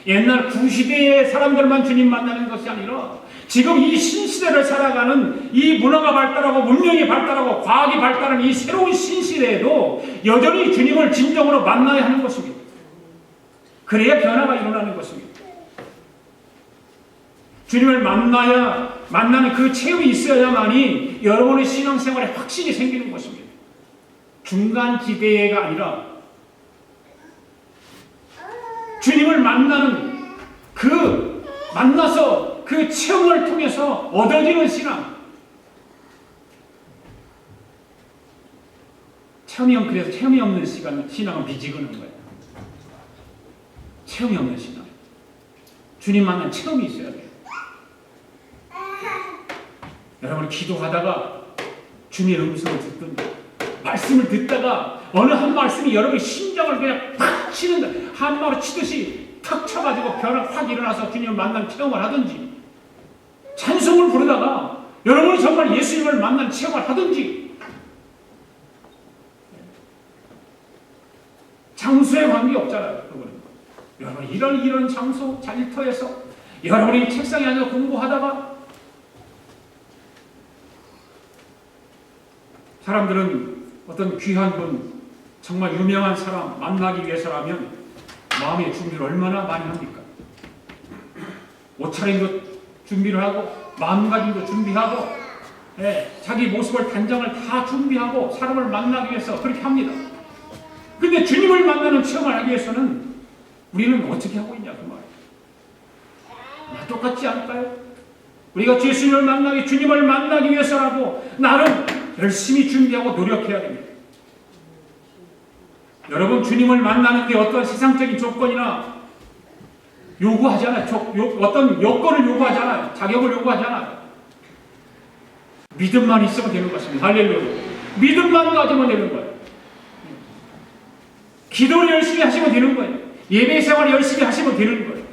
옛날 구시대의 사람들만 주님 만나는 것이 아니라 지금 이 신시대를 살아가는 이 문화가 발달하고 문명이 발달하고 과학이 발달하는 이 새로운 신시대에도 여전히 주님을 진정으로 만나야 하는 것입니다. 그래야 변화가 일어나는 것입니다. 주님을 만나는 그 체험이 있어야만이 여러분의 신앙생활에 확신이 생기는 것입니다. 중간 지대가 아니라 주님을 만나서 그 체험을 통해서 얻어지는 신앙. 그래서 체험이 없는 신앙은 미지근한 거예요. 체험이 없는 신앙. 주님 만난 체험이 있어야 돼요. 여러분이 기도하다가 주님의 음성을 듣든지 말씀을 듣다가 어느 한 말씀이 여러분의 심장을 그냥 팍 치는다. 한마로 치듯이 탁 쳐가지고 변화 확 일어나서 주님을 만난 체험을 하든지 찬송을 부르다가 여러분이 정말 예수님을 만난 체험을 하든지 장소에 관계없잖아요. 여러분 이런 장소 자리터에서 여러분이 책상에 앉아서 공부하다가 사람들은 어떤 귀한 분, 정말 유명한 사람 만나기 위해서라면 마음의 준비를 얼마나 많이 합니까? 옷차림도 준비를 하고 마음가짐도 준비하고 자기 모습을 단장을 다 준비하고 사람을 만나기 위해서 그렇게 합니다. 근데 주님을 만나는 체험을 하기 위해서는 우리는 어떻게 하고 있냐 그 말이에요. 똑같지 않을까요? 우리가 주님을 만나기 위해서라도 나름 열심히 준비하고 노력해야 됩니다. 여러분 주님을 만나는 게 어떤 세상적인 조건이나 요구하잖아요. 어떤 여건을 요구하잖아요. 자격을 요구하잖아요. 믿음만 있으면 되는 것입니다. 할렐루야. 믿음만 가지면 되는 거예요. 기도를 열심히 하시면 되는 거예요. 예배 생활을 열심히 하시면 되는 거예요.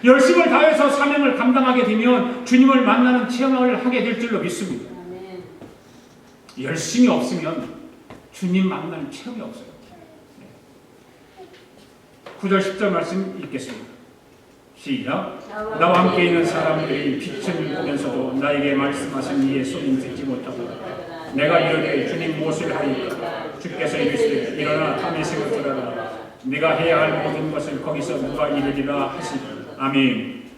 열심을 다해서 사명을 감당하게 되면 주님을 만나는 체험을 하게 될 줄로 믿습니다. 열심이 없으면 주님 만나는 체험이 없어요. 9절 10절 말씀 읽겠습니다. 시작. 나와 함께 있는 사람들이 빛을 보면서도 나에게 말씀하신 이의 소리는 듣지 못하고 내가 이르되 주님 무엇을 하리까? 주께서 이르시되 일어나 다메섹으로 들어가라. 네가 해야 할 모든 것을 거기서 누가 이르리라 하시니. 아멘.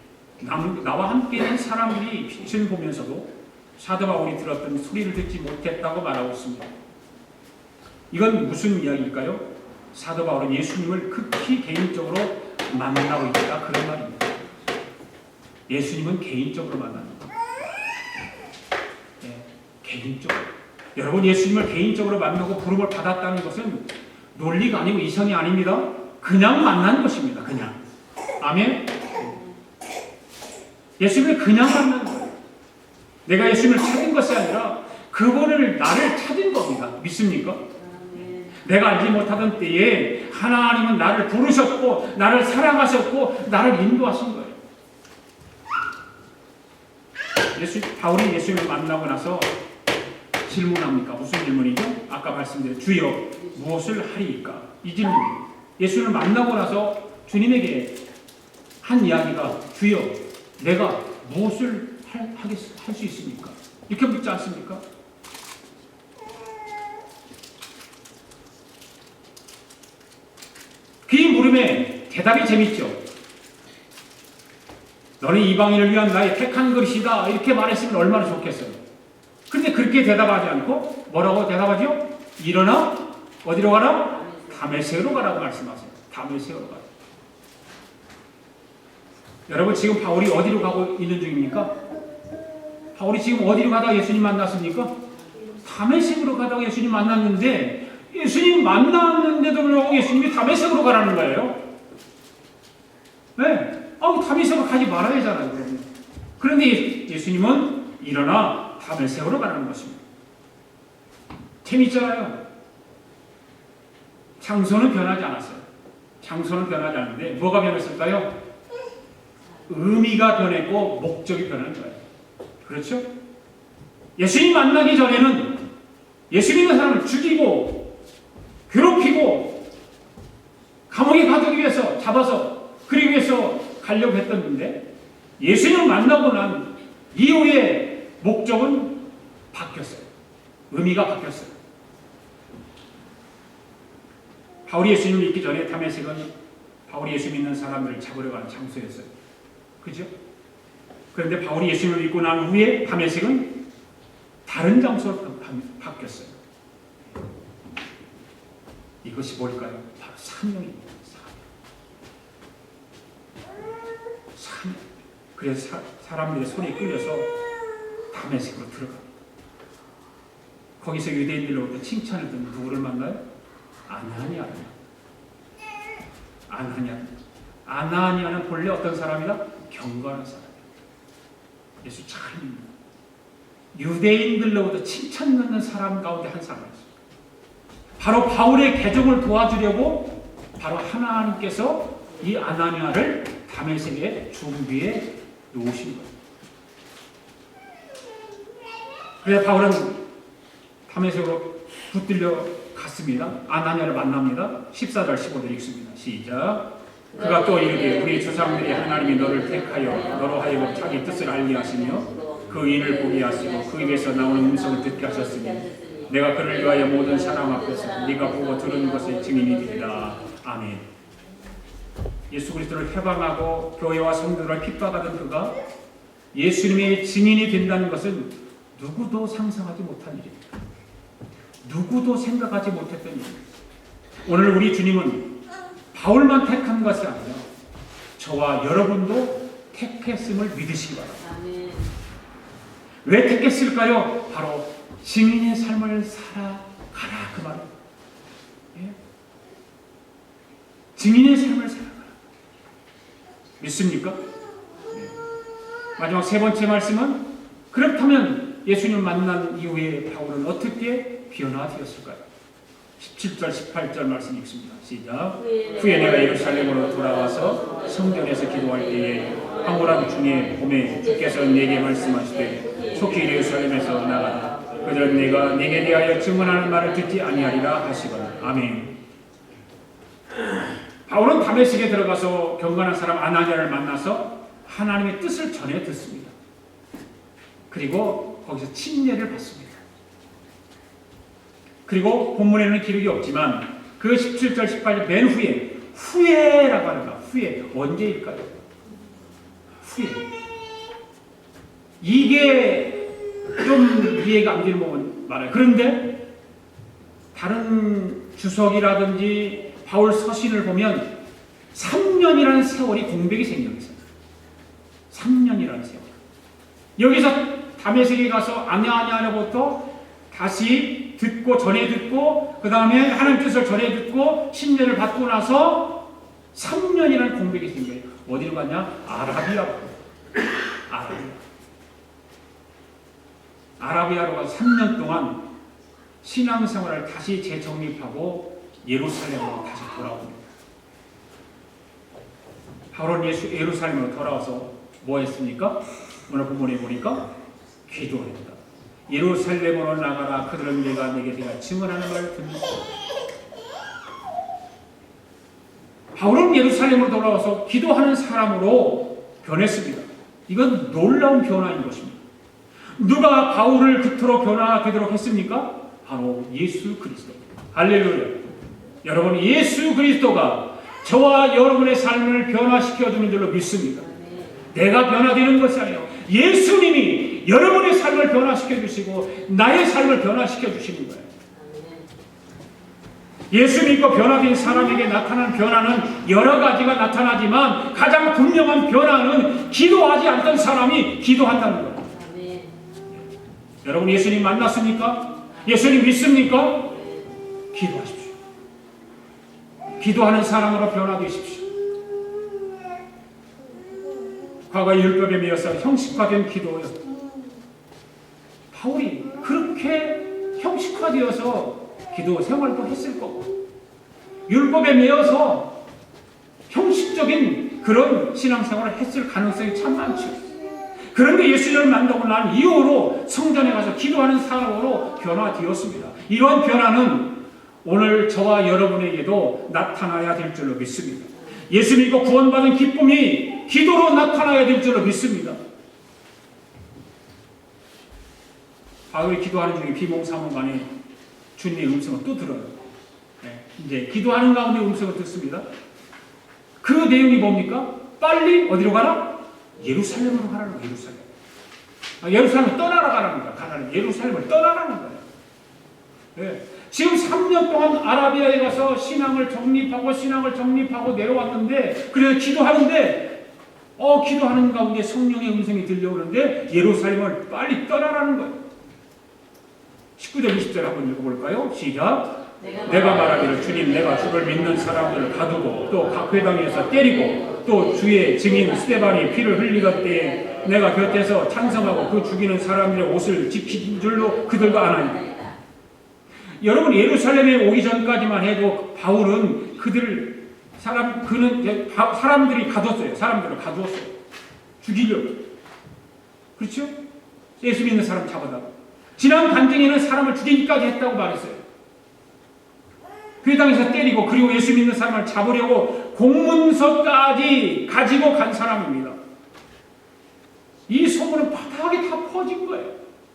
나와 함께 있는 사람들이 빛을 보면서도 사도 바울이 들었던 소리를 듣지 못했다고 말하고 있습니다. 이건 무슨 이야기일까요? 사도 바울은 예수님을 극히 개인적으로 만나고 있다 그런 말입니다. 예수님은 개인적으로 만납니다. 개인적으로. 여러분 예수님을 개인적으로 만나고 부름을 받았다는 것은 논리가 아니고 이성이 아닙니다. 그냥 만난 것입니다. 그냥. 아멘. 예수님을 그냥 만난 거예요. 내가 예수님을 찾은 것이 아니라 그분을 나를 찾은 겁니다. 믿습니까? 내가 알지 못하던 때에 하나님은 나를 부르셨고 나를 사랑하셨고 나를 인도하신 거예요. 바울이 예수님을 만나고 나서 질문합니까? 무슨 질문이죠? 아까 말씀드린 주여 무엇을 하리이까? 이 질문입니다. 예수님을 만나고 나서 주님에게 한 이야기가 주여 내가 무엇을 할 수 있습니까? 이렇게 묻지 않습니까? 그 물음에 대답이 재밌죠. 너는 이방인을 위한 나의 택한 것이다 이렇게 말했으면 얼마나 좋겠어요. 그런데 그런데 그렇게 대답하지 않고 뭐라고 대답하죠? 일어나 어디로 가라? 다메섹으로 가라고 말씀하세요. 다메섹으로 가라. 여러분 지금 바울이 어디로 가고 있는 중입니까? 바울이 지금 어디로 가다가 예수님 만났습니까? 다메섹으로 가다가 예수님 만났는데 예수님 만났는데도 불구하고 예수님이 다메섹으로 가라는 거예요. 네? 다메섹으로 가지 말아야 하잖아요. 그런데 예수님은 일어나 다메섹으로 가라는 것입니다. 재밌잖아요. 장소는 변하지 않았어요. 장소는 변하지 않는데 뭐가 변했을까요? 의미가 변했고 목적이 변한 거예요. 그렇죠? 예수님 만나기 전에는 예수 믿는 사람을 죽이고 괴롭히고 감옥에 가두기 위해서 잡아서 그러기 위해서 가려고 했었는데 예수님을 만나고 난 이후에 목적은 바뀌었어요. 의미가 바뀌었어요. 바울이 예수님을 믿기 전에 다메섹은 바울이 예수 믿는 사람들을 잡으러 간 장소였어요. 그죠? 그런데 바울이 예수님을 믿고 난 후에 다메섹은 다른 장소로 바뀌었어요. 이것이 뭘까요? 바로 사명입니다. 사명. 그래서 사람들의 손에 끌려서 다메섹으로 들어갑니다. 거기서 유대인들로부터 칭찬을 듣는 누구를 만나요? 아나니아는 본래 어떤 사람이다? 경건한 사람이에요. 예수 잘 믿는 유대인들로부터 칭찬 듣는 사람 가운데 한 사람이었어요. 바로 바울의 개종을 도와주려고 바로 하나님께서 이 아나니아를 다메섹에 준비해 놓으신 거예요. 그래서 바울은 다메섹으로 붙들려 갔습니다. 아나니아를 만납니다. 14절 15절 읽습니다. 시작. 그가 또 이르되 우리 조상들이 하나님이 너를 택하여 너로 하여금 자기 뜻을 알게 하시며 그 인을 보게 하시고 그 입에서 나오는 음성을 듣게 하셨으니 내가 그를 위하여 모든 사람 앞에서 네가 보고 들은 것의 증인이 되리라. 아멘. 예수 그리스도를 해방하고 교회와 성도를 핍박하던 그가 예수님의 증인이 된다는 것은 누구도 상상하지 못한 일입니다. 누구도 생각하지 못했던 일입니다. 오늘 우리 주님은 바울만 택한 것이 아니라 저와 여러분도 택했음을 믿으시기 바랍니다. 왜 택했을까요? 바로 증인의 삶을 살아가라 그 말이에요. 예? 증인의 삶을 살아가라. 믿습니까? 예. 마지막 세 번째 말씀은 그렇다면 예수님 만난 이후에 바울은 어떻게 변화되었을까요? 17절 18절 말씀 읽습니다. 시작. 후에 내가 예루살렘으로 돌아와서 성전에서 기도할 때에 황홀한 중에 봄에 주께서 내게 말씀하시되 속히 예루살렘에서 나가라. 그들은 내가 내게 대하여 증언하는 말을 듣지 아니하리라 하시거늘. 아멘. 바울은 다메섹에 들어가서 경건한 사람 아나니아를 만나서 하나님의 뜻을 전해 듣습니다. 그리고 거기서 침례를 받습니다. 그리고 본문에는 기록이 없지만 그 17절 18절 맨 후에라고 합니다. 후에 언제일까요? 후에. 이게 좀 이해가 안 되는 부분 많아요. 그런데 다른 주석이라든지 바울 서신을 보면 3년이라는 세월이 공백이 생겼어요. 3년이라는 세월. 여기서 다메섹에 가서 아나니아로부터 다시 듣고 전해 듣고 그 다음에 하나님 뜻을 전해 듣고 침례를 받고 나서 3년이라는 공백이 생겨요. 어디로 갔냐? 아라비아로. 아라비아로 가서 3년 동안 신앙생활을 다시 재정립하고 예루살렘으로 다시 돌아옵니다. 바울은 예루살렘으로 돌아와서 뭐 했습니까? 오늘 본문에 보니까 기도했다. 예루살렘으로 나가라. 그들은 내가 내게 대하여 증언하는 말을 듣는다. 바울은 예루살렘으로 돌아와서 기도하는 사람으로 변했습니다. 이건 놀라운 변화인 것입니다. 누가 바울을 그토록 변화되도록 했습니까? 바로 예수 그리스도. 할렐루야. 여러분, 예수 그리스도가 저와 여러분의 삶을 변화시켜주는 줄로 믿습니다. 내가 변화되는 것이 아니라 예수님이 여러분의 삶을 변화시켜 주시고 나의 삶을 변화시켜 주시는 거예요. 예수 믿고 변화된 사람에게 나타나는 변화는 여러 가지가 나타나지만 가장 분명한 변화는 기도하지 않던 사람이 기도한다는 거예요. 여러분 예수님 만났습니까? 예수님 믿습니까? 기도하십시오. 기도하는 사람으로 변화되십시오. 과거 율법에 매여서 형식화된 기도요. 바울이 그렇게 형식화되어서 기도 생활도 했을 거고 율법에 매여서 형식적인 그런 신앙생활을 했을 가능성이 참 많죠. 그런데 예수님을 만나고 난 이후로 성전에 가서 기도하는 사람으로 변화되었습니다. 이러한 변화는 오늘 저와 여러분에게도 나타나야 될 줄로 믿습니다. 예수 믿고 구원받은 기쁨이 기도로 나타나야 될 줄로 믿습니다. 바울이 기도하는 중에 비몽사몽간에 주님의 음성을 또 들어요. 이제 기도하는 가운데 음성을 듣습니다. 그 내용이 뭡니까? 빨리 어디로 가라? 예루살렘으로 가라는 거예요. 예루살렘을 떠나라 가라는 거예요. 가라는 예루살렘을 떠나라는 거예요. 네. 지금 3년 동안 아라비아에 가서 신앙을 정립하고 내려왔는데 그래서 기도하는데 기도하는 가운데 성령의 음성이 들려오는데 예루살렘을 빨리 떠나라는 거예요. 19절 20절 한번 읽어볼까요? 시작. 내가 말하기를 주님 내가 주를 믿는 사람들을 가두고 또 각 회당에서 때리고 또 주의 증인 스데반이 피를 흘리던 때에 내가 곁에서 찬성하고 그 죽이는 사람들의 옷을 지킨 줄로 그들도 아나니. 여러분 예루살렘에 오기 전까지만 해도 바울은 사람들이 가뒀어요. 사람들을 가두었어요. 죽이려고. 그렇죠? 예수 믿는 사람 잡아다가. 지난 간증에는 사람을 죽이기까지 했다고 말했어요. 회당에서 때리고 그리고 예수 믿는 사람을 잡으려고 공문서까지 가지고 간 사람입니다. 이 소문은 바닥에 다 퍼진 거예요.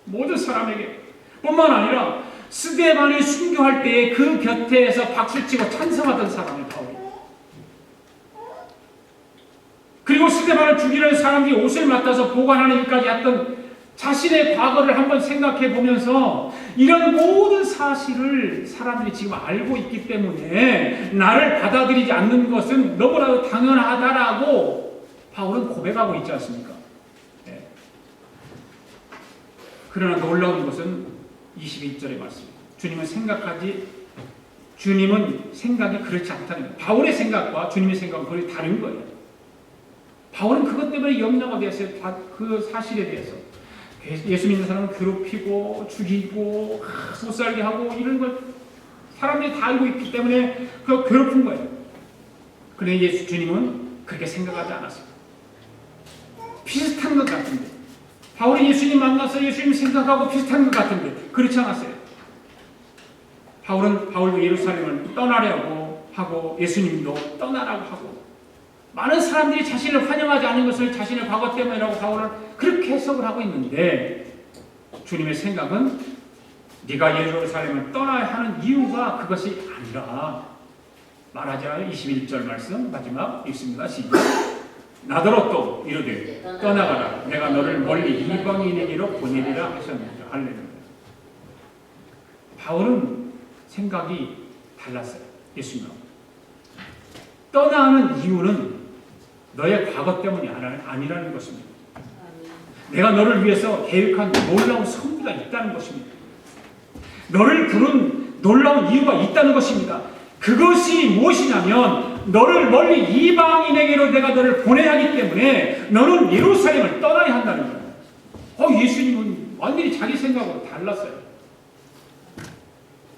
모든 사람에게. 뿐만 아니라 스데반을 순교할 때에 그 곁에서 박수치고 찬성하던 사람이 바울이. 그리고 스데반을 죽이려는 사람들이 옷을 맡아서 보관하는 일까지 했던 자신의 과거를 한번 생각해 보면서 이런 모든 사실을 사람들이 지금 알고 있기 때문에 나를 받아들이지 않는 것은 너무나도 당연하다라고 바울은 고백하고 있지 않습니까? 네. 그러나 놀라운 것은 22절의 말씀입니다. 주님은 생각이 그렇지 않다는 거예요. 바울의 생각과 주님의 생각은 거의 다른 거예요. 바울은 그것 때문에 염려가 되었어요. 그 사실에 대해서. 예수 믿는 사람은 괴롭히고 죽이고 못 살게 하고 이런 걸 사람들이 다 알고 있기 때문에 그거 괴롭힌 거예요. 그런데 주님은 그렇게 생각하지 않았어요. 비슷한 것 같은데 바울이 예수님 만나서 예수님 생각하고 비슷한 것 같은데 그렇지 않았어요. 바울도 예루살렘을 떠나려고 하고 예수님도 떠나라고 하고 많은 사람들이 자신을 환영하지 않은 것을 자신의 과거 때문이라고 바울은 그렇게 해석을 하고 있는데 주님의 생각은 네가 예루살렘을 떠나야 하는 이유가 그것이 아니라 말하지 않아요. 21절 말씀 마지막 읽습니다. 시작. 나더러 또 이르되 떠나가라 내가 너를 멀리 이방인에게로 보내리라 하셨느니라. 할렐루야. 바울은 생각이 달랐어요. 예수님하고. 떠나는 이유는 너의 과거 때문이 아니라는 것입니다. 내가 너를 위해서 계획한 놀라운 섭리가 있다는 것입니다. 너를 부른 놀라운 이유가 있다는 것입니다. 그것이 무엇이냐면 너를 멀리 이방인에게로 내가 너를 보내야 하기 때문에 너는 예루살렘을 떠나야 한다는 거예요. 예수님은 완전히 자기 생각으로 달랐어요.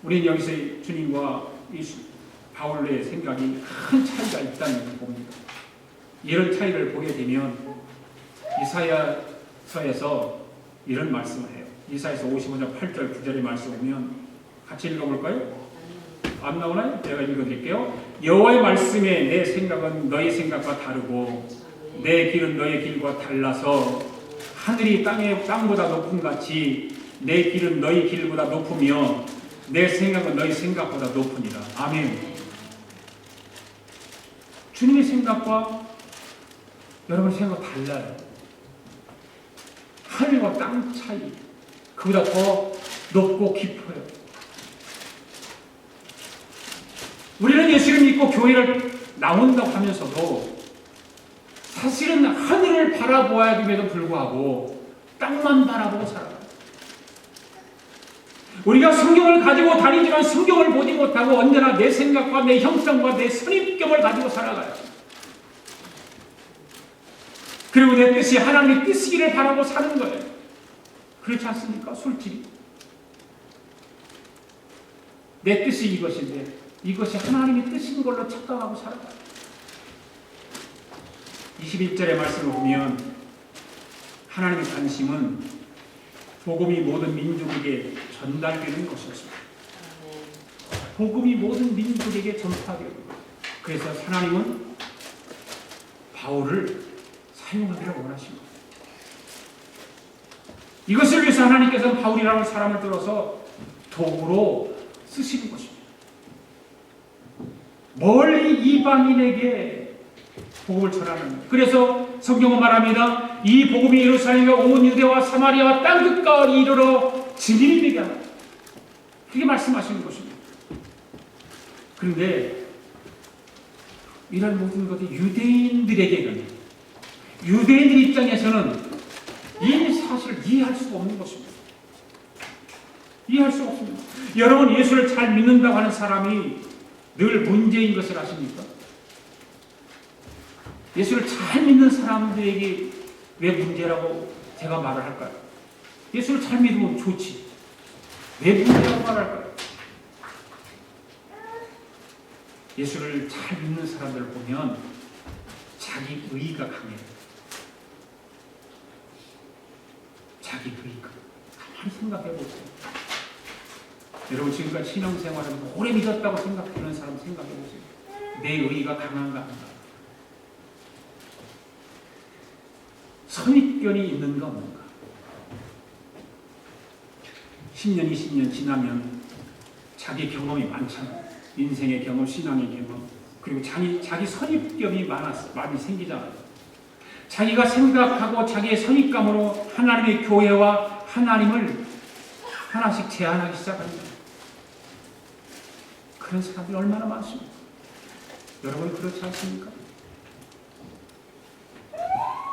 우리는 여기서 주님과 바울의 생각이 큰 차이가 있다는 것을 봅니다. 이런 차이를 보게 되면 이사야서에서 이런 말씀을 해요. 이사야서 55장 8절 9절의 말씀 보면 같이 읽어볼까요? 안 나오나요? 제가 읽어드릴게요. 여호와의 말씀에 내 생각은 너희 생각과 다르고 내 길은 너희 길과 달라서 하늘이 땅보다 높음 같이 내 길은 너희 길보다 높으며 내 생각은 너희 생각보다 높으니라. 아멘. 주님의 생각과 여러분의 생각은 달라요. 하늘과 땅 차이, 그보다 더 높고 깊어요. 우리는 예수를 믿고 교회를 나온다고 하면서도 사실은 하늘을 바라보아야 됨에도 불구하고 땅만 바라보고 살아가요. 우리가 성경을 가지고 다니지만 성경을 보지 못하고 언제나 내 생각과 내 형상과 내 선입견을 가지고 살아가요. 그리고 내 뜻이 하나님의 뜻이기를 바라고 사는 거예요. 그렇지 않습니까? 솔직히 내 뜻이 이것인데 이것이 하나님의 뜻인 걸로 착각하고 살아가요. 21절의 말씀을 보면 하나님의 관심은 복음이 모든 민족에게 전달되는 것이었습니다. 복음이 모든 민족에게 전파되고, 그래서 하나님은 바울을 사용하기를 원하십니다. 이것을 위해서 하나님께서는 바울이라는 사람을 들어서 도구로 쓰시는 것입니다. 멀리 이방인에게 복음을 전하는 거예요. 그래서 성경은 말합니다. 이 복음이 예루살렘과 온 유대와 사마리아와 땅 끝까지 이르러 증인이 되게 하라. 그렇게 말씀하시는 것입니다. 그런데 이런 모든 것이 유대인들에게는, 유대인들 입장에서는 이 사실을 이해할 수가 없는 것입니다. 이해할 수가 없습니다. 여러분, 예수를 잘 믿는다고 하는 사람이 늘 문제인 것을 아십니까? 예수를 잘 믿는 사람들에게 왜 문제라고 제가 말을 할까요? 예수를 잘 믿으면 좋지. 왜 문제라고 말할까요? 예수를 잘 믿는 사람들을 보면 자기 의의가 강해요. 자기 의의가. 가만히 생각해 보세요. 여러분, 지금까지 신앙생활을 오래 믿었다고 생각하는 사람 생각해 보세요. 내 의의가 강한가 한가? 선입견이 있는가 없는가? 10년, 20년 지나면 자기 경험이 많잖아요. 인생의 경험, 신앙의 경험, 그리고 자기 선입견이 많이 생기잖아요. 자기가 생각하고 자기의 선입감으로 하나님의 교회와 하나님을 하나씩 제한하기 시작합니다. 그런 사람들이 얼마나 많습니까? 여러분, 그렇지 않습니까?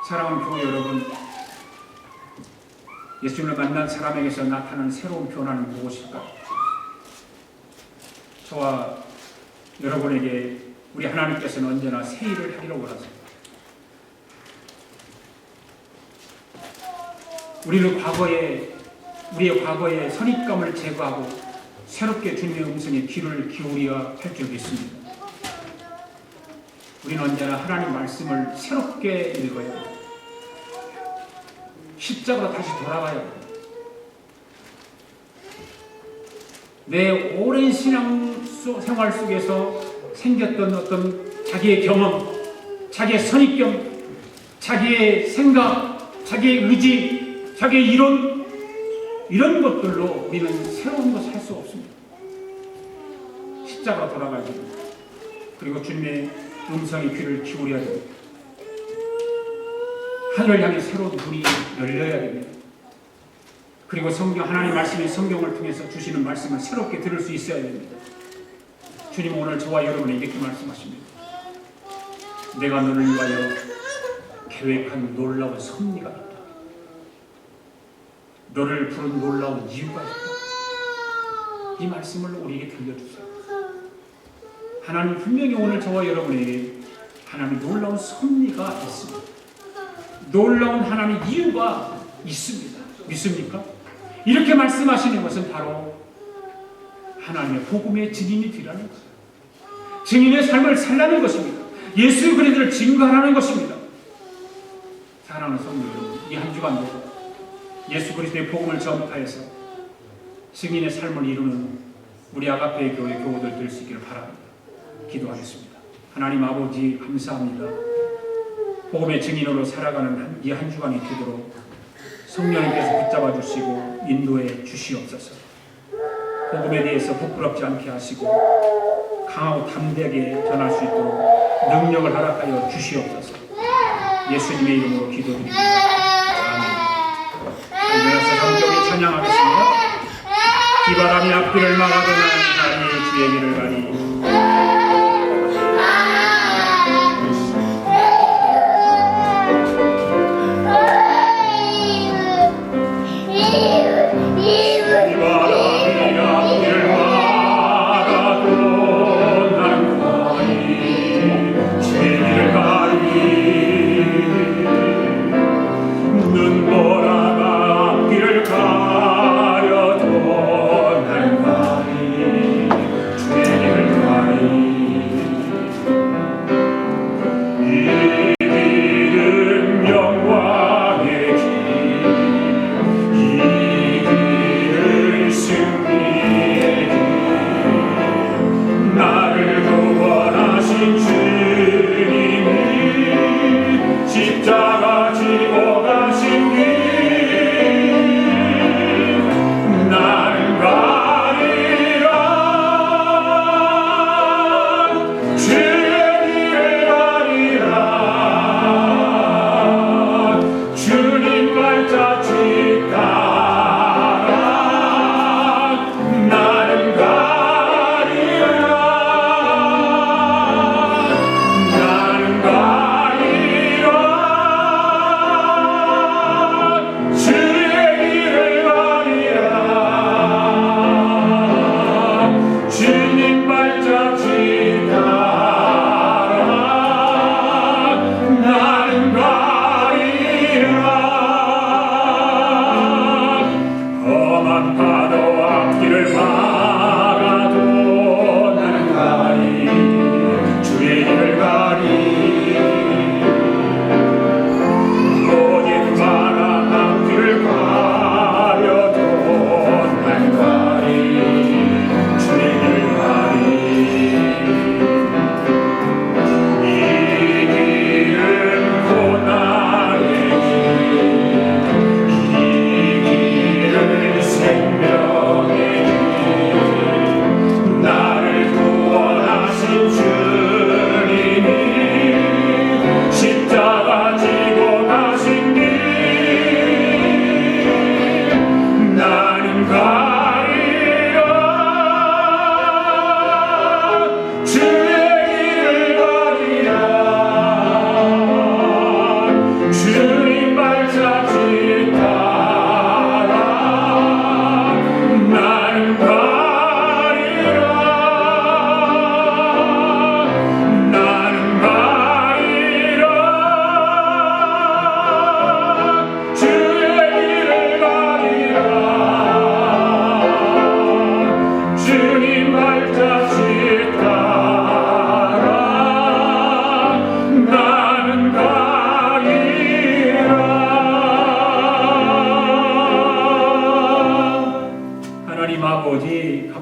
사랑하는 교회 여러분, 예수님을 만난 사람에게서 나타나는 새로운 변화는 무엇일까? 저와 여러분에게 우리 하나님께서는 언제나 새 일을 하기를 원하세요. 우리는 우리의 과거의 선입감을 제거하고 새롭게 주님의 음성에 귀를 기울여야 할 줄 믿습니다. 우리는 언제나 하나님 말씀을 새롭게 읽어야 합니다. 십자가로 다시 돌아가야 합니다. 내 오랜 신앙 생활 속에서 생겼던 어떤 자기의 경험, 자기의 선입견, 자기의 생각, 자기의 의지, 자기의 이런 것들로 우리는 새로운 것을 할 수 없습니다. 십자가로 돌아가야 됩니다. 그리고 주님의 음성의 귀를 기울여야 됩니다. 하늘을 향해 새로운 문이 열려야 됩니다. 그리고 하나님 말씀이 성경을 통해서 주시는 말씀을 새롭게 들을 수 있어야 됩니다. 주님은 오늘 저와 여러분에게 이렇게 말씀하십니다. 내가 너를 위하여 계획한 놀라운 섭리가 있다. 너를 부른 놀라운 이유가 있다. 이 말씀을 우리에게 들려주세요. 하나님 분명히 오늘 저와 여러분에게 하나님의 놀라운 섭리가 있습니다. 놀라운 하나님의 이유가 있습니다. 믿습니까? 이렇게 말씀하시는 것은 바로 하나님의 복음의 증인이 되라는 거예요. 증인의 삶을 살라는 것입니다. 예수 그리스도를 증거하라는 것입니다. 사랑하는 성도 여러분, 이 한 주간도 예수 그리스도의 복음을 전파해서 증인의 삶을 이루는 우리 아가페 교회 교우들 될 수 있기를 바랍니다. 기도하겠습니다. 하나님 아버지 감사합니다. 복음의 증인으로 살아가는 이 한 주간이 되도록 성령님께서 붙잡아 주시고 인도해 주시옵소서. 복음에 대해서 부끄럽지 않게 하시고 강하고 담대하게 전할 수 있도록 능력을 허락하여 주시옵소서. 예수님의 이름으로 기도드립니다. 아멘. 일어나서 함께 우리 찬양하겠습니다. 비바람이 앞길을 막아도 나는 가리 주의 길을 가리.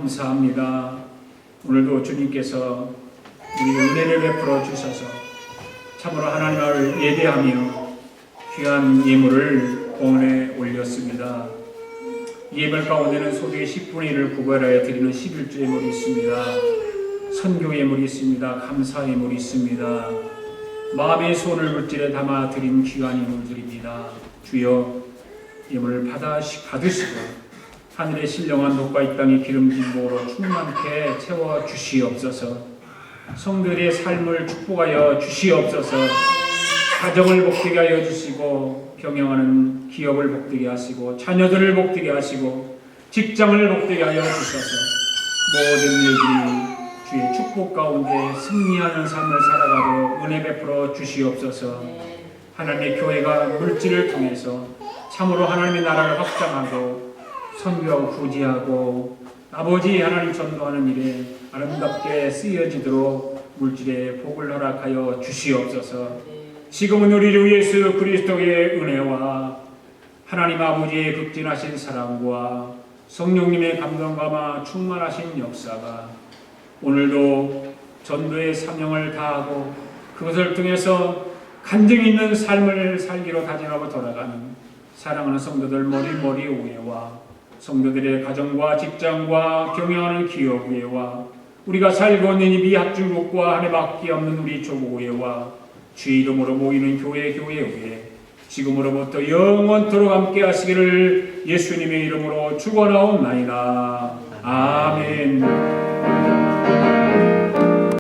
감사합니다. 오늘도 주님께서 우리에게 은혜를 베풀어 주셔서 참으로 하나님을 예배하며 귀한 예물을 공원에 올렸습니다. 이 예물 가운데는 소득의 10분의 1을 구별하여 드리는 11조 예물이 있습니다. 선교 예물이 있습니다. 감사 예물이 있습니다. 마음의 소원을 물질에 담아 드린 귀한 예물들입니다. 주여 예물을 받으시고 하늘의 신령한 녹과 이 땅의 기름진 복으로 충만케 채워 주시옵소서. 성들의 삶을 축복하여 주시옵소서. 가정을 복되게 하여 주시고 경영하는 기업을 복되게 하시고 자녀들을 복되게 하시고 직장을 복되게 하여 주셔서 모든 일들이 주의 축복 가운데 승리하는 삶을 살아가도록 은혜 베풀어 주시옵소서. 하나님의 교회가 물질을 통해서 참으로 하나님의 나라를 확장하고 선교하고 구제하고 아버지 하나님 전도하는 일에 아름답게 쓰여지도록 물질의 복을 허락하여 주시옵소서. 지금은 우리 주 예수 그리스도의 은혜와 하나님 아버지의 극진하신 사랑과 성령님의 감동감화 충만하신 역사가 오늘도 전도의 사명을 다하고 그것을 통해서 간증 있는 삶을 살기로 다짐하고 돌아가는 사랑하는 성도들 머리 위에와 성도들의 가정과 직장과 경영하는 기업 위에와 우리가 살고 있는 이 미합중국과 하나밖에 없는 우리 조국 위에와 주의 이름으로 모이는 교회 위에 지금으로부터 영원토록 함께 하시기를 예수님의 이름으로 축원하옵나이다. 아멘.